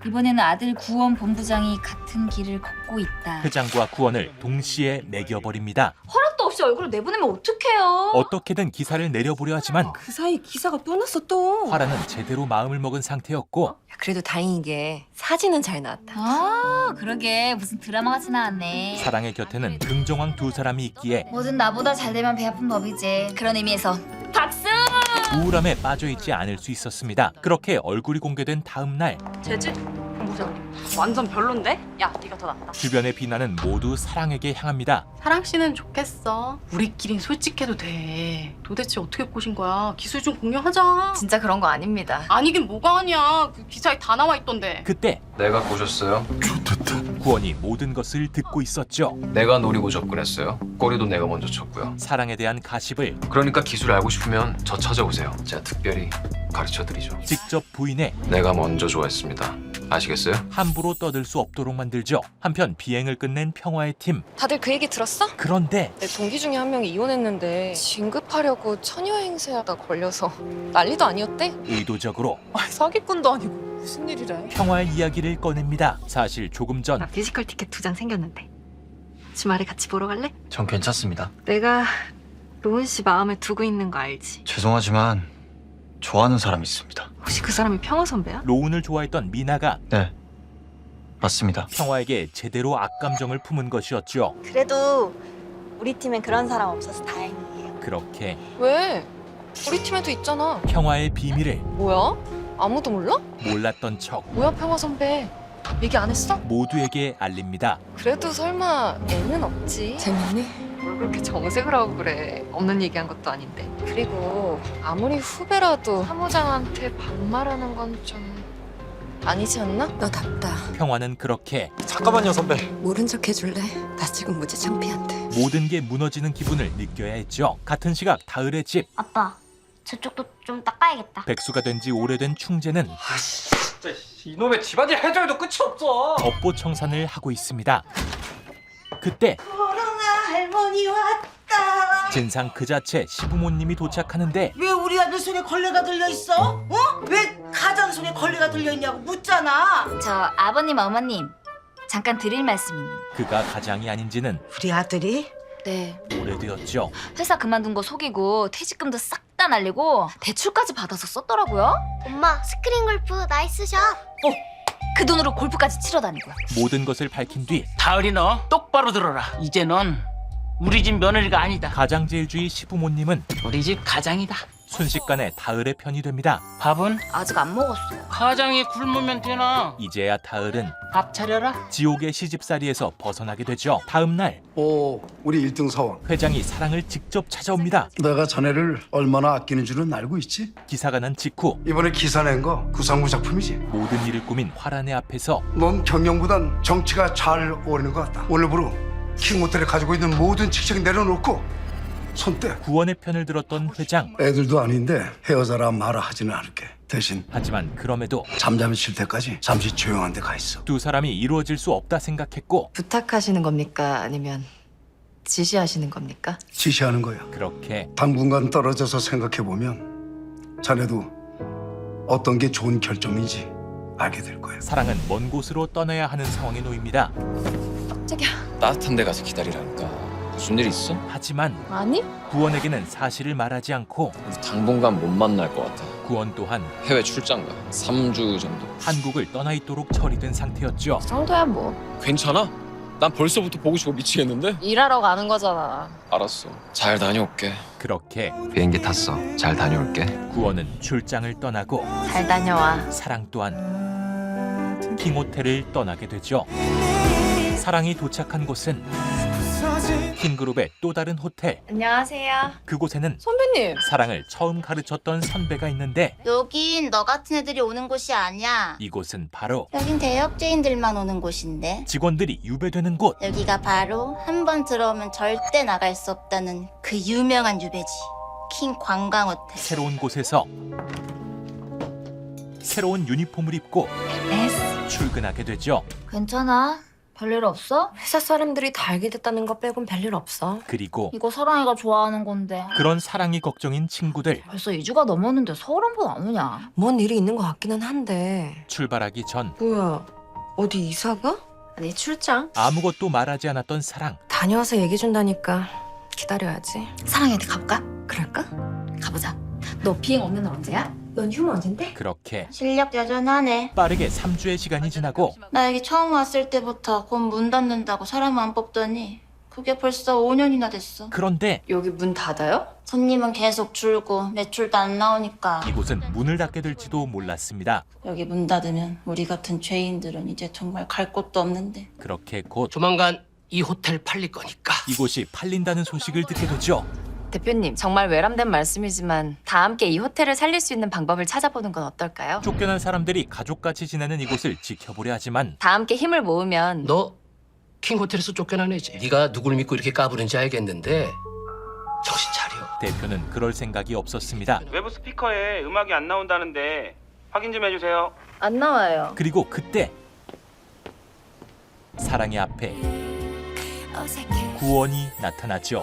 이번에는 아들 구원 본부장이 같은 길을 걷고 있다. 회장과 구원을 동시에 매겨버립니다. 허락도 없이 얼굴을 내보내면 어떡해요? 어떻게든 기사를 내려보려 하지만 그 사이 기사가 또 났어 또. 화란은 제대로 마음을 먹은 상태였고 그래도 다행이게 사진은 잘 나왔다. 아, 그러게 무슨 드라마 같이 나왔네. 사랑의 곁에는 긍정왕 두 사람이 있기에 뭐든 나보다 잘 되면 배 아픈 법이지. 그런 의미에서 박수! 우울함에 빠져있지 않을 수 있었습니다. 그렇게 얼굴이 공개된 다음 날 재직 본부장님. 완전 별론데? 야, 네가 더 낫다. 주변의 비난은 모두 사랑에게 향합니다. 사랑 씨는 좋겠어. 우리끼린 솔직해도 돼. 도대체 어떻게 꼬신 거야? 기술 좀 공유하자. 진짜 그런 거 아닙니다. 아니긴 뭐가 아니야. 그 기사에 다 나와 있던데. 그때 내가 꼬셨어요? 구원이 모든 것을 듣고 있었죠. 내가 노리고 접근했어요. 꼬리도 내가 먼저 쳤고요. 사랑에 대한 가십을 그러니까 기술 알고 싶으면 저 찾아오세요. 제가 특별히 가르쳐드리죠. 직접 부인해 내가 먼저 좋아했습니다. 아시겠어요? 함부로 떠들 수 없도록 만들죠. 한편 비행을 끝낸 평화의 팀. 다들 그 얘기 들었어? 그런데 내 동기 중에 한 명이 이혼했는데 진급하려고 처녀 행세하다 걸려서 난리도 아니었대? 의도적으로 사기꾼도 아니고 무슨 일이래? 평화의 이야기를 꺼냅니다. 사실 조금 전 뮤지컬 티켓 2장 생겼는데 주말에 같이 보러 갈래? 전 괜찮습니다. 내가 로운 씨 마음에 두고 있는 거 알지? 죄송하지만 좋아하는 사람이 있습니다. 혹시 그 사람이 평화 선배야? 로운을 좋아했던 미나가 네, 맞습니다. 평화에게 제대로 악감정을 품은 것이었죠. 그래도 우리 팀엔 그런 사람 없어서 다행이에요. 그렇게 왜? 우리 팀에도 있잖아. 평화의 비밀을 뭐야? 아무도 몰라? 몰랐던 척 뭐야 평화 선배? 얘기 안 했어? 모두에게 알립니다. 그래도 설마 애는 없지? 재밌니? 뭘 그렇게 정색을 하고 그래. 없는 얘기한 것도 아닌데. 그리고 아무리 후배라도 사무장한테 반말하는 건 좀 아니지 않나? 너답다. 평화는 그렇게 잠깐만요, 선배. 모른 척 해줄래? 나 지금 무지 창피한데. 모든 게 무너지는 기분을 느껴야 했죠. 같은 시각 다을의 집. 아빠, 저쪽도 좀 닦아야겠다. 백수가 된 지 오래된 충재는 진짜 이놈의 집안일 해줘도 끝이 없어. 업보청산을 하고 있습니다. 그때 코로나 할머니 왔다. 진상 그 자체 시부모님이 도착하는데 왜 우리 아들 손에 걸레가 들려 있어? 어? 왜 가장 손에 걸레가 들려 있냐고 묻잖아. 저 아버님 어머님 잠깐 드릴 말씀 있는. 그가 가장이 아닌지는 우리 아들이? 네. 오래되었죠. 회사 그만둔 거 속이고 퇴직금도 싹 다 날리고 대출까지 받아서 썼더라고요. 엄마, 스크린 골프 나이스 샷. 그 돈으로 골프까지 치러 다니고. 모든 것을 밝힌 뒤 다을이 너 똑바로 들어라. 이제 넌 우리 집 며느리가 아니다. 가장제일주의 시부모님은 우리 집 가장이다. 순식간에 다을의 편이 됩니다. 밥은? 아직 안 먹었어요. 가장이 굶으면 되나? 이제야 다을은 밥 차려라. 지옥의 시집살이에서 벗어나게 되죠. 다음 날 오, 우리 1등 사원. 회장이 사랑을 직접 찾아옵니다. 내가 자네를 얼마나 아끼는 줄은 알고 있지? 기사가 난 직후 이번에 기사 낸 거 구상구 작품이지? 모든 일을 꾸민 화란의 앞에서 넌 경영보단 정치가 잘 어울리는 것 같다. 오늘부로 킹모텔에 가지고 있는 모든 직책 내려놓고 손대. 구원의 편을 들었던 회장. 애들도 아닌데 헤어져라 마라 하지는 않을게. 대신 하지만 그럼에도 잠잠이 칠 때까지 잠시 조용한 데 가 있어. 두 사람이 이루어질 수 없다 생각했고 부탁하시는 겁니까? 아니면 지시하시는 겁니까? 지시하는 거야. 그렇게 당분간 떨어져서 생각해보면 자네도 어떤 게 좋은 결정인지 알게 될 거야. 사랑은 먼 곳으로 떠나야 하는 상황에 놓입니다. 깜짝이야. 따뜻한 데 가서 기다리라니까. 무슨 일 있어? 하지만 아니? 구원에게는 사실을 말하지 않고 당분간 못 만날 것 같아. 구원 또한 해외 출장 가. 3주 정도. 한국을 떠나 있도록 처리된 상태였죠. 그 정도야 뭐. 괜찮아? 난 벌써부터 보고 싶어 미치겠는데? 일하러 가는 거잖아. 알았어. 잘 다녀올게. 그렇게 비행기 탔어. 잘 다녀올게. 구원은 출장을 떠나고 잘 다녀와. 사랑 또한 킹호텔을 떠나게 되죠. 사랑이 도착한 곳은 킹그룹의 또 다른 호텔. 안녕하세요. 그곳에는 선배님. 사랑을 처음 가르쳤던 선배가 있는데 여긴 너 같은 애들이 오는 곳이 아니야. 이곳은 바로 여긴 대업죄인들만 오는 곳인데. 직원들이 유배되는 곳. 여기가 바로 한 번 들어오면 절대 나갈 수 없다는 그 유명한 유배지. 킹 관광호텔. 새로운 곳에서 새로운 유니폼을 입고 출근하게 되죠. 괜찮아? 별일 없어? 회사 사람들이 다 알게 됐다는 거 빼곤 별일 없어. 그리고 이거 사랑이가 좋아하는 건데. 그런 사랑이 걱정인 친구들. 벌써 2주가 넘었는데 서울 한 번 안 오냐? 뭔 일이 있는 것 같기는 한데. 출발하기 전 뭐야? 어디 이사 가? 아니 출장. 아무것도 말하지 않았던 사랑. 다녀와서 얘기 준다니까 기다려야지. 사랑이한테 가볼까? 그럴까? 가보자. 너 비행 없는 날 언제야? 넌 휴무 언젠데? 그렇게 실력 여전하네. 빠르게 3주의 시간이 지나고 나 여기 처음 왔을 때부터 곧 문 닫는다고 사람 안 뽑더니 그 그게 벌써 5년이나 됐어. 그런데 여기 문 닫아요? 손님은 계속 줄고 매출도 안 나오니까. 이곳은 문을 닫게 될지도 몰랐습니다. 여기 문 닫으면 우리 같은 죄인들은 이제 정말 갈 곳도 없는데. 그렇게 곧 조만간 이 호텔 팔릴 거니까. 이곳이 팔린다는 소식을 듣게 되죠. 대표님, 정말 외람된 말씀이지만 다 함께 이 호텔을 살릴 수 있는 방법을 찾아보는 건 어떨까요? 쫓겨난 사람들이 가족같이 지내는 이곳을 지켜보려 하지만 다 함께 힘을 모으면 너 킹 호텔에서 쫓겨난 애지. 네가 누굴 믿고 이렇게 까부는지 알겠는데 정신 차려. 대표는 그럴 생각이 없었습니다. 외부 스피커에 음악이 안 나온다는데 확인 좀 해주세요. 안 나와요. 그리고 그때 사랑의 앞에 구원이 나타나죠.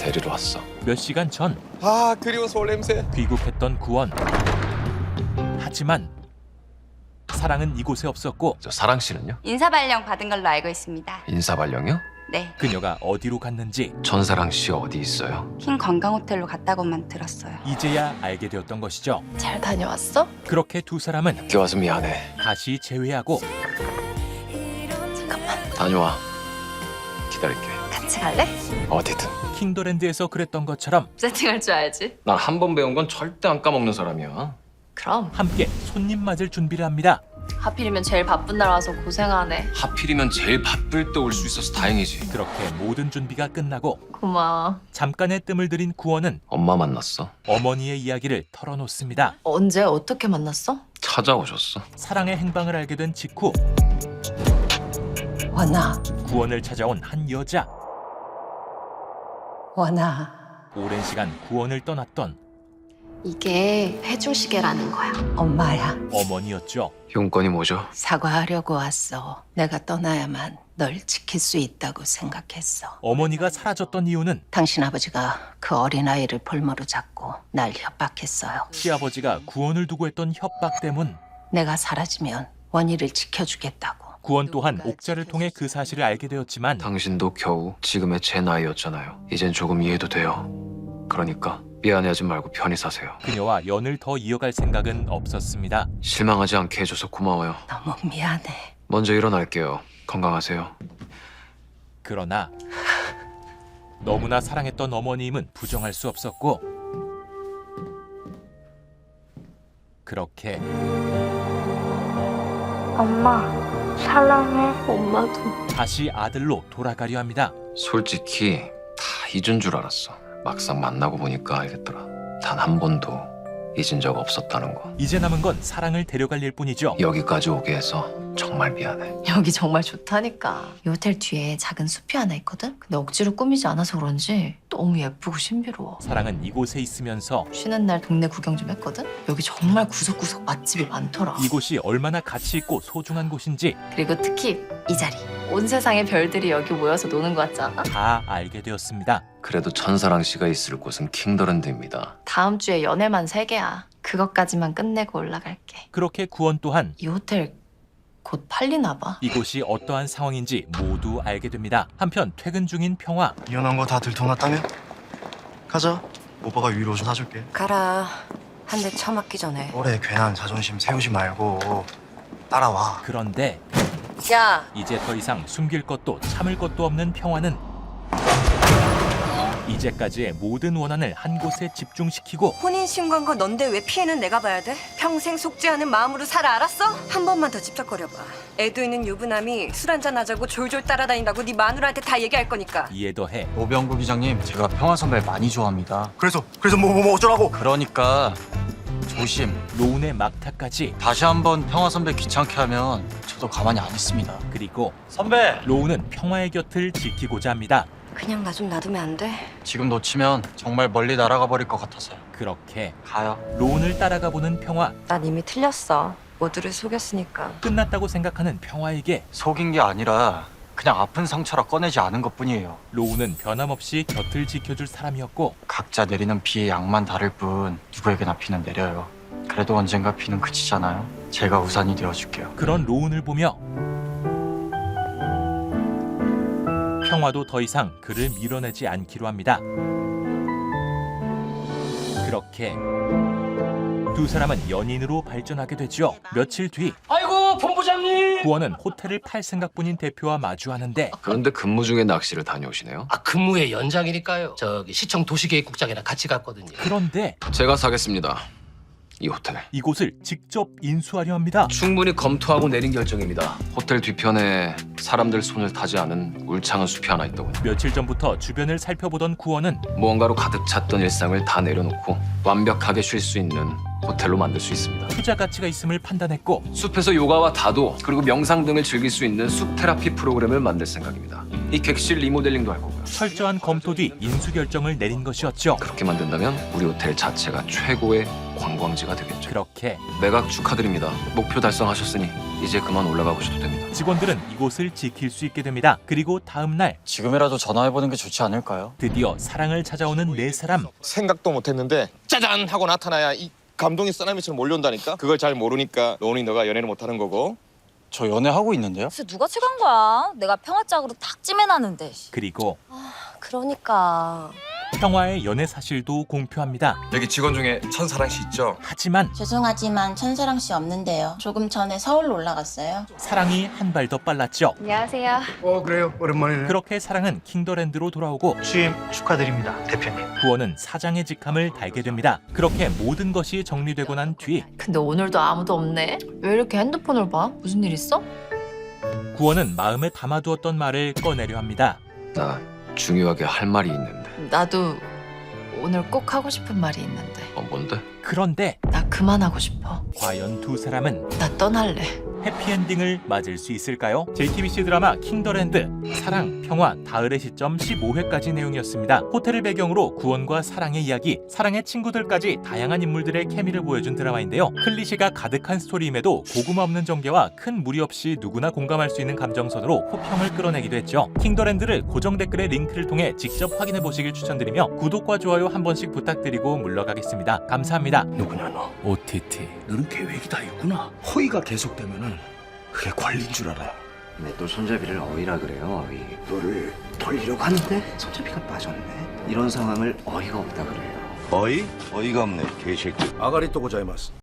데리러 왔어. 몇 시간 전 아 그리워 서울 냄새. 귀국했던 구원. 하지만 사랑은 이곳에 없었고 저 사랑 씨는요? 인사발령 받은 걸로 알고 있습니다. 인사발령이요? 네. 그녀가 어디로 갔는지 전사랑 씨 어디 있어요? 흰 관광호텔로 갔다고만 들었어요. 이제야 알게 되었던 것이죠. 잘 다녀왔어? 그렇게 두 사람은 늦게 와서 미안해. 다시 재회하고 다녀와. 기다릴게. 같이 갈래? 어디든. 킹더랜드에서 그랬던 것처럼 세팅할 줄 알지? 난 한 번 배운 건 절대 안 까먹는 사람이야. 그럼 함께 손님 맞을 준비를 합니다. 하필이면 제일 바쁜 날 와서 고생하네. 하필이면 제일 바쁠 때 올 수 있어서 다행이지. 그렇게 모든 준비가 끝나고 고마워. 잠깐의 뜸을 들인 구원은 엄마 만났어. 어머니의 이야기를 털어놓습니다. 언제 어떻게 만났어? 찾아오셨어. 사랑의 행방을 알게 된 직후 원아, 구원을 찾아온 한 여자. 원아. 오랜 시간 구원을 떠났던 이게 해중시계라는 거야. 엄마야. 어머니였죠. 용건이 뭐죠? 사과하려고 왔어. 내가 떠나야만 널 지킬 수 있다고 생각했어. 어머니가 사라졌던 이유는 당신 아버지가 그 어린아이를 볼모로 잡고 날 협박했어요. 시아버지가 구원을 두고 했던 협박 때문. 내가 사라지면 원희를 지켜주겠다고. 구원 또한 옥자를 통해 그 사실을 알게 되었지만 당신도 겨우 지금의 제 나이였잖아요. 이젠 조금 이해도 돼요. 그러니까 미안해하지 말고 편히 사세요. 그녀와 연을 더 이어갈 생각은 없었습니다. 실망하지 않게 해줘서 고마워요. 너무 미안해. 먼저 일어날게요. 건강하세요. 그러나 너무나 사랑했던 어머니임은 부정할 수 없었고 그렇게 엄마 사랑해. 엄마도. 다시 아들로 돌아가려 합니다. 솔직히 다 잊은 줄 알았어. 막상 만나고 보니까 알겠더라. 단 한 번도 잊은 적 없었다는 거. 이제 남은 건 사랑을 데려갈 일뿐이죠. 여기까지 오게 해서 정말 미안해. 여기 정말 좋다니까. 이 호텔 뒤에 작은 숲이 하나 있거든? 근데 억지로 꾸미지 않아서 그런지 너무 예쁘고 신비로워. 사랑은 이곳에 있으면서 쉬는 날 동네 구경 좀 했거든? 여기 정말 구석구석 맛집이 많더라. 이곳이 얼마나 가치 있고 소중한 곳인지 그리고 특히 이 자리. 온 세상의 별들이 여기 모여서 노는 거 같지 않아? 다 알게 되었습니다. 그래도 천사랑 씨가 있을 곳은 킹더랜드입니다. 다음 주에 연애만 3개야. 그것까지만 끝내고 올라갈게. 그렇게 구원 또한 이 호텔 곧 팔리나 봐. 이곳이 어떠한 상황인지 모두 알게 됩니다. 한편 퇴근 중인 평화. 이혼한 거 다 들통났다며? 가자. 오빠가 위로 좀 사줄게. 가라. 한 대 처맞기 전에. 올해 괜한 자존심 세우지 말고 따라와. 그런데 야, 이제 더 이상 숨길 것도 참을 것도 없는 평화는 이제까지의 모든 원한을 한 곳에 집중시키고 혼인신고한 거 넌데 왜 피해는 내가 봐야 돼? 평생 속죄하는 마음으로 살아, 알았어? 한 번만 더 집적거려봐. 애도 있는 유부남이 술 한잔 하자고 졸졸 따라다닌다고 네 마누라한테 다 얘기할 거니까. 이에 더해 오병구 기장님, 제가 평화 선배 많이 좋아합니다. 그래서 뭐 어쩌라고? 그러니까 조심. 로운의 막타까지. 다시 한번 평화 선배 귀찮게 하면 저도 가만히 안 있습니다. 그리고 선배! 로운은 평화의 곁을 지키고자 합니다. 그냥 나 좀 놔두면 안 돼? 지금 놓치면 정말 멀리 날아가 버릴 것 같아서요. 그렇게 가요. 로운을 따라가 보는 평화. 난 이미 틀렸어. 모두를 속였으니까. 끝났다고 생각하는 평화에게 속인 게 아니라 그냥 아픈 상처라 꺼내지 않은 것뿐이에요. 로운은 변함없이 곁을 지켜줄 사람이었고 각자 내리는 비의 양만 다를 뿐 누구에게나 비는 내려요. 그래도 언젠가 비는 그치잖아요. 제가 우산이 되어줄게요. 그런 로운을 보며 평화도 더 이상 그를 밀어내지 않기로 합니다. 그렇게 두 사람은 연인으로 발전하게 되죠. 며칠 뒤 아이고 본부장님. 구원은 호텔을 팔 생각뿐인 대표와 마주하는데 그런데 근무 중에 낚시를 다녀오시네요. 근무의 연장이니까요. 저기 시청 도시계획국장이랑 같이 갔거든요. 그런데 제가 사겠습니다. 이 호텔. 이곳을 직접 인수하려 합니다. 충분히 검토하고 내린 결정입니다. 호텔 뒤편에 사람들 손을 타지 않은 울창한 숲이 하나 있더군요. 며칠 전부터 주변을 살펴보던 구원은 무언가로 가득 찼던 일상을 다 내려놓고 완벽하게 쉴 수 있는 호텔로 만들 수 있습니다. 투자 가치가 있음을 판단했고 숲에서 요가와 다도 그리고 명상 등을 즐길 수 있는 숲 테라피 프로그램을 만들 생각입니다. 이 객실 리모델링도 할 거고요. 철저한 검토 뒤 인수 결정을 내린 것이었죠. 그렇게 만든다면 우리 호텔 자체가 최고의 관광지가 되겠죠. 그렇게 매각 축하드립니다. 목표 달성하셨으니 이제 그만 올라가 보셔도 됩니다. 직원들은 이곳을 지킬 수 있게 됩니다. 그리고 다음 날 지금이라도 전화해보는 게 좋지 않을까요? 드디어 사랑을 찾아오는 네 사람. 생각도 못했는데 짜잔 하고 나타나야 이 감동이 쓰나미처럼 몰려온다니까. 그걸 잘 모르니까 노은이 너가 연애를 못하는 거고. 저 연애하고 있는데요? 그래서 누가 최고인 거야? 내가 평화짝으로 탁 찜해놨는데. 그리고 그러니까. 평화의 연애 사실도 공표합니다. 여기 직원 중에 천사랑 씨 있죠? 하지만 죄송하지만 천사랑 씨 없는데요. 조금 전에 서울로 올라갔어요. 사랑이 한 발 더 빨랐죠. 안녕하세요. 그래요. 오랜만이네. 그렇게 사랑은 킹더랜드로 돌아오고 취임 축하드립니다, 대표님. 구원은 사장의 직함을 달게 됩니다. 그렇게 모든 것이 정리되고 난 뒤 근데 오늘도 아무도 없네. 왜 이렇게 핸드폰을 봐? 무슨 일 있어? 구원은 마음에 담아두었던 말을 꺼내려 합니다. 나 중요하게 할 말이 있는데. 나도 오늘 꼭 하고 싶은 말이 있는데. 뭔데? 그런데 나 그만하고 싶어. 과연 두 사람은 나 떠날래. 해피엔딩을 맞을 수 있을까요? JTBC 드라마 킹더랜드 사랑, 평화, 다을의 시점 15회까지 내용이었습니다. 호텔을 배경으로 구원과 사랑의 이야기, 사랑의 친구들까지 다양한 인물들의 케미를 보여준 드라마인데요. 클리셰가 가득한 스토리임에도 고구마 없는 전개와 큰 무리 없이 누구나 공감할 수 있는 감정선으로 호평을 끌어내기도 했죠. 킹더랜드를 고정 댓글의 링크를 통해 직접 확인해 보시길 추천드리며 구독과 좋아요 한 번씩 부탁드리고 물러가겠습니다. 감사합니다. 누구냐 너? OTT. 너는 계획이 다 있구나. 허위가 계속되면은 그게 권리인 줄 알아. 왜 또 손잡이를 어이라 그래요, 어이. 너를 돌리려고 하는데 손잡이가 빠졌네. 이런 상황을 어이가 없다 그래요. 어이? 어이가 없네, 개새끼. 아가리 또 고자이마스.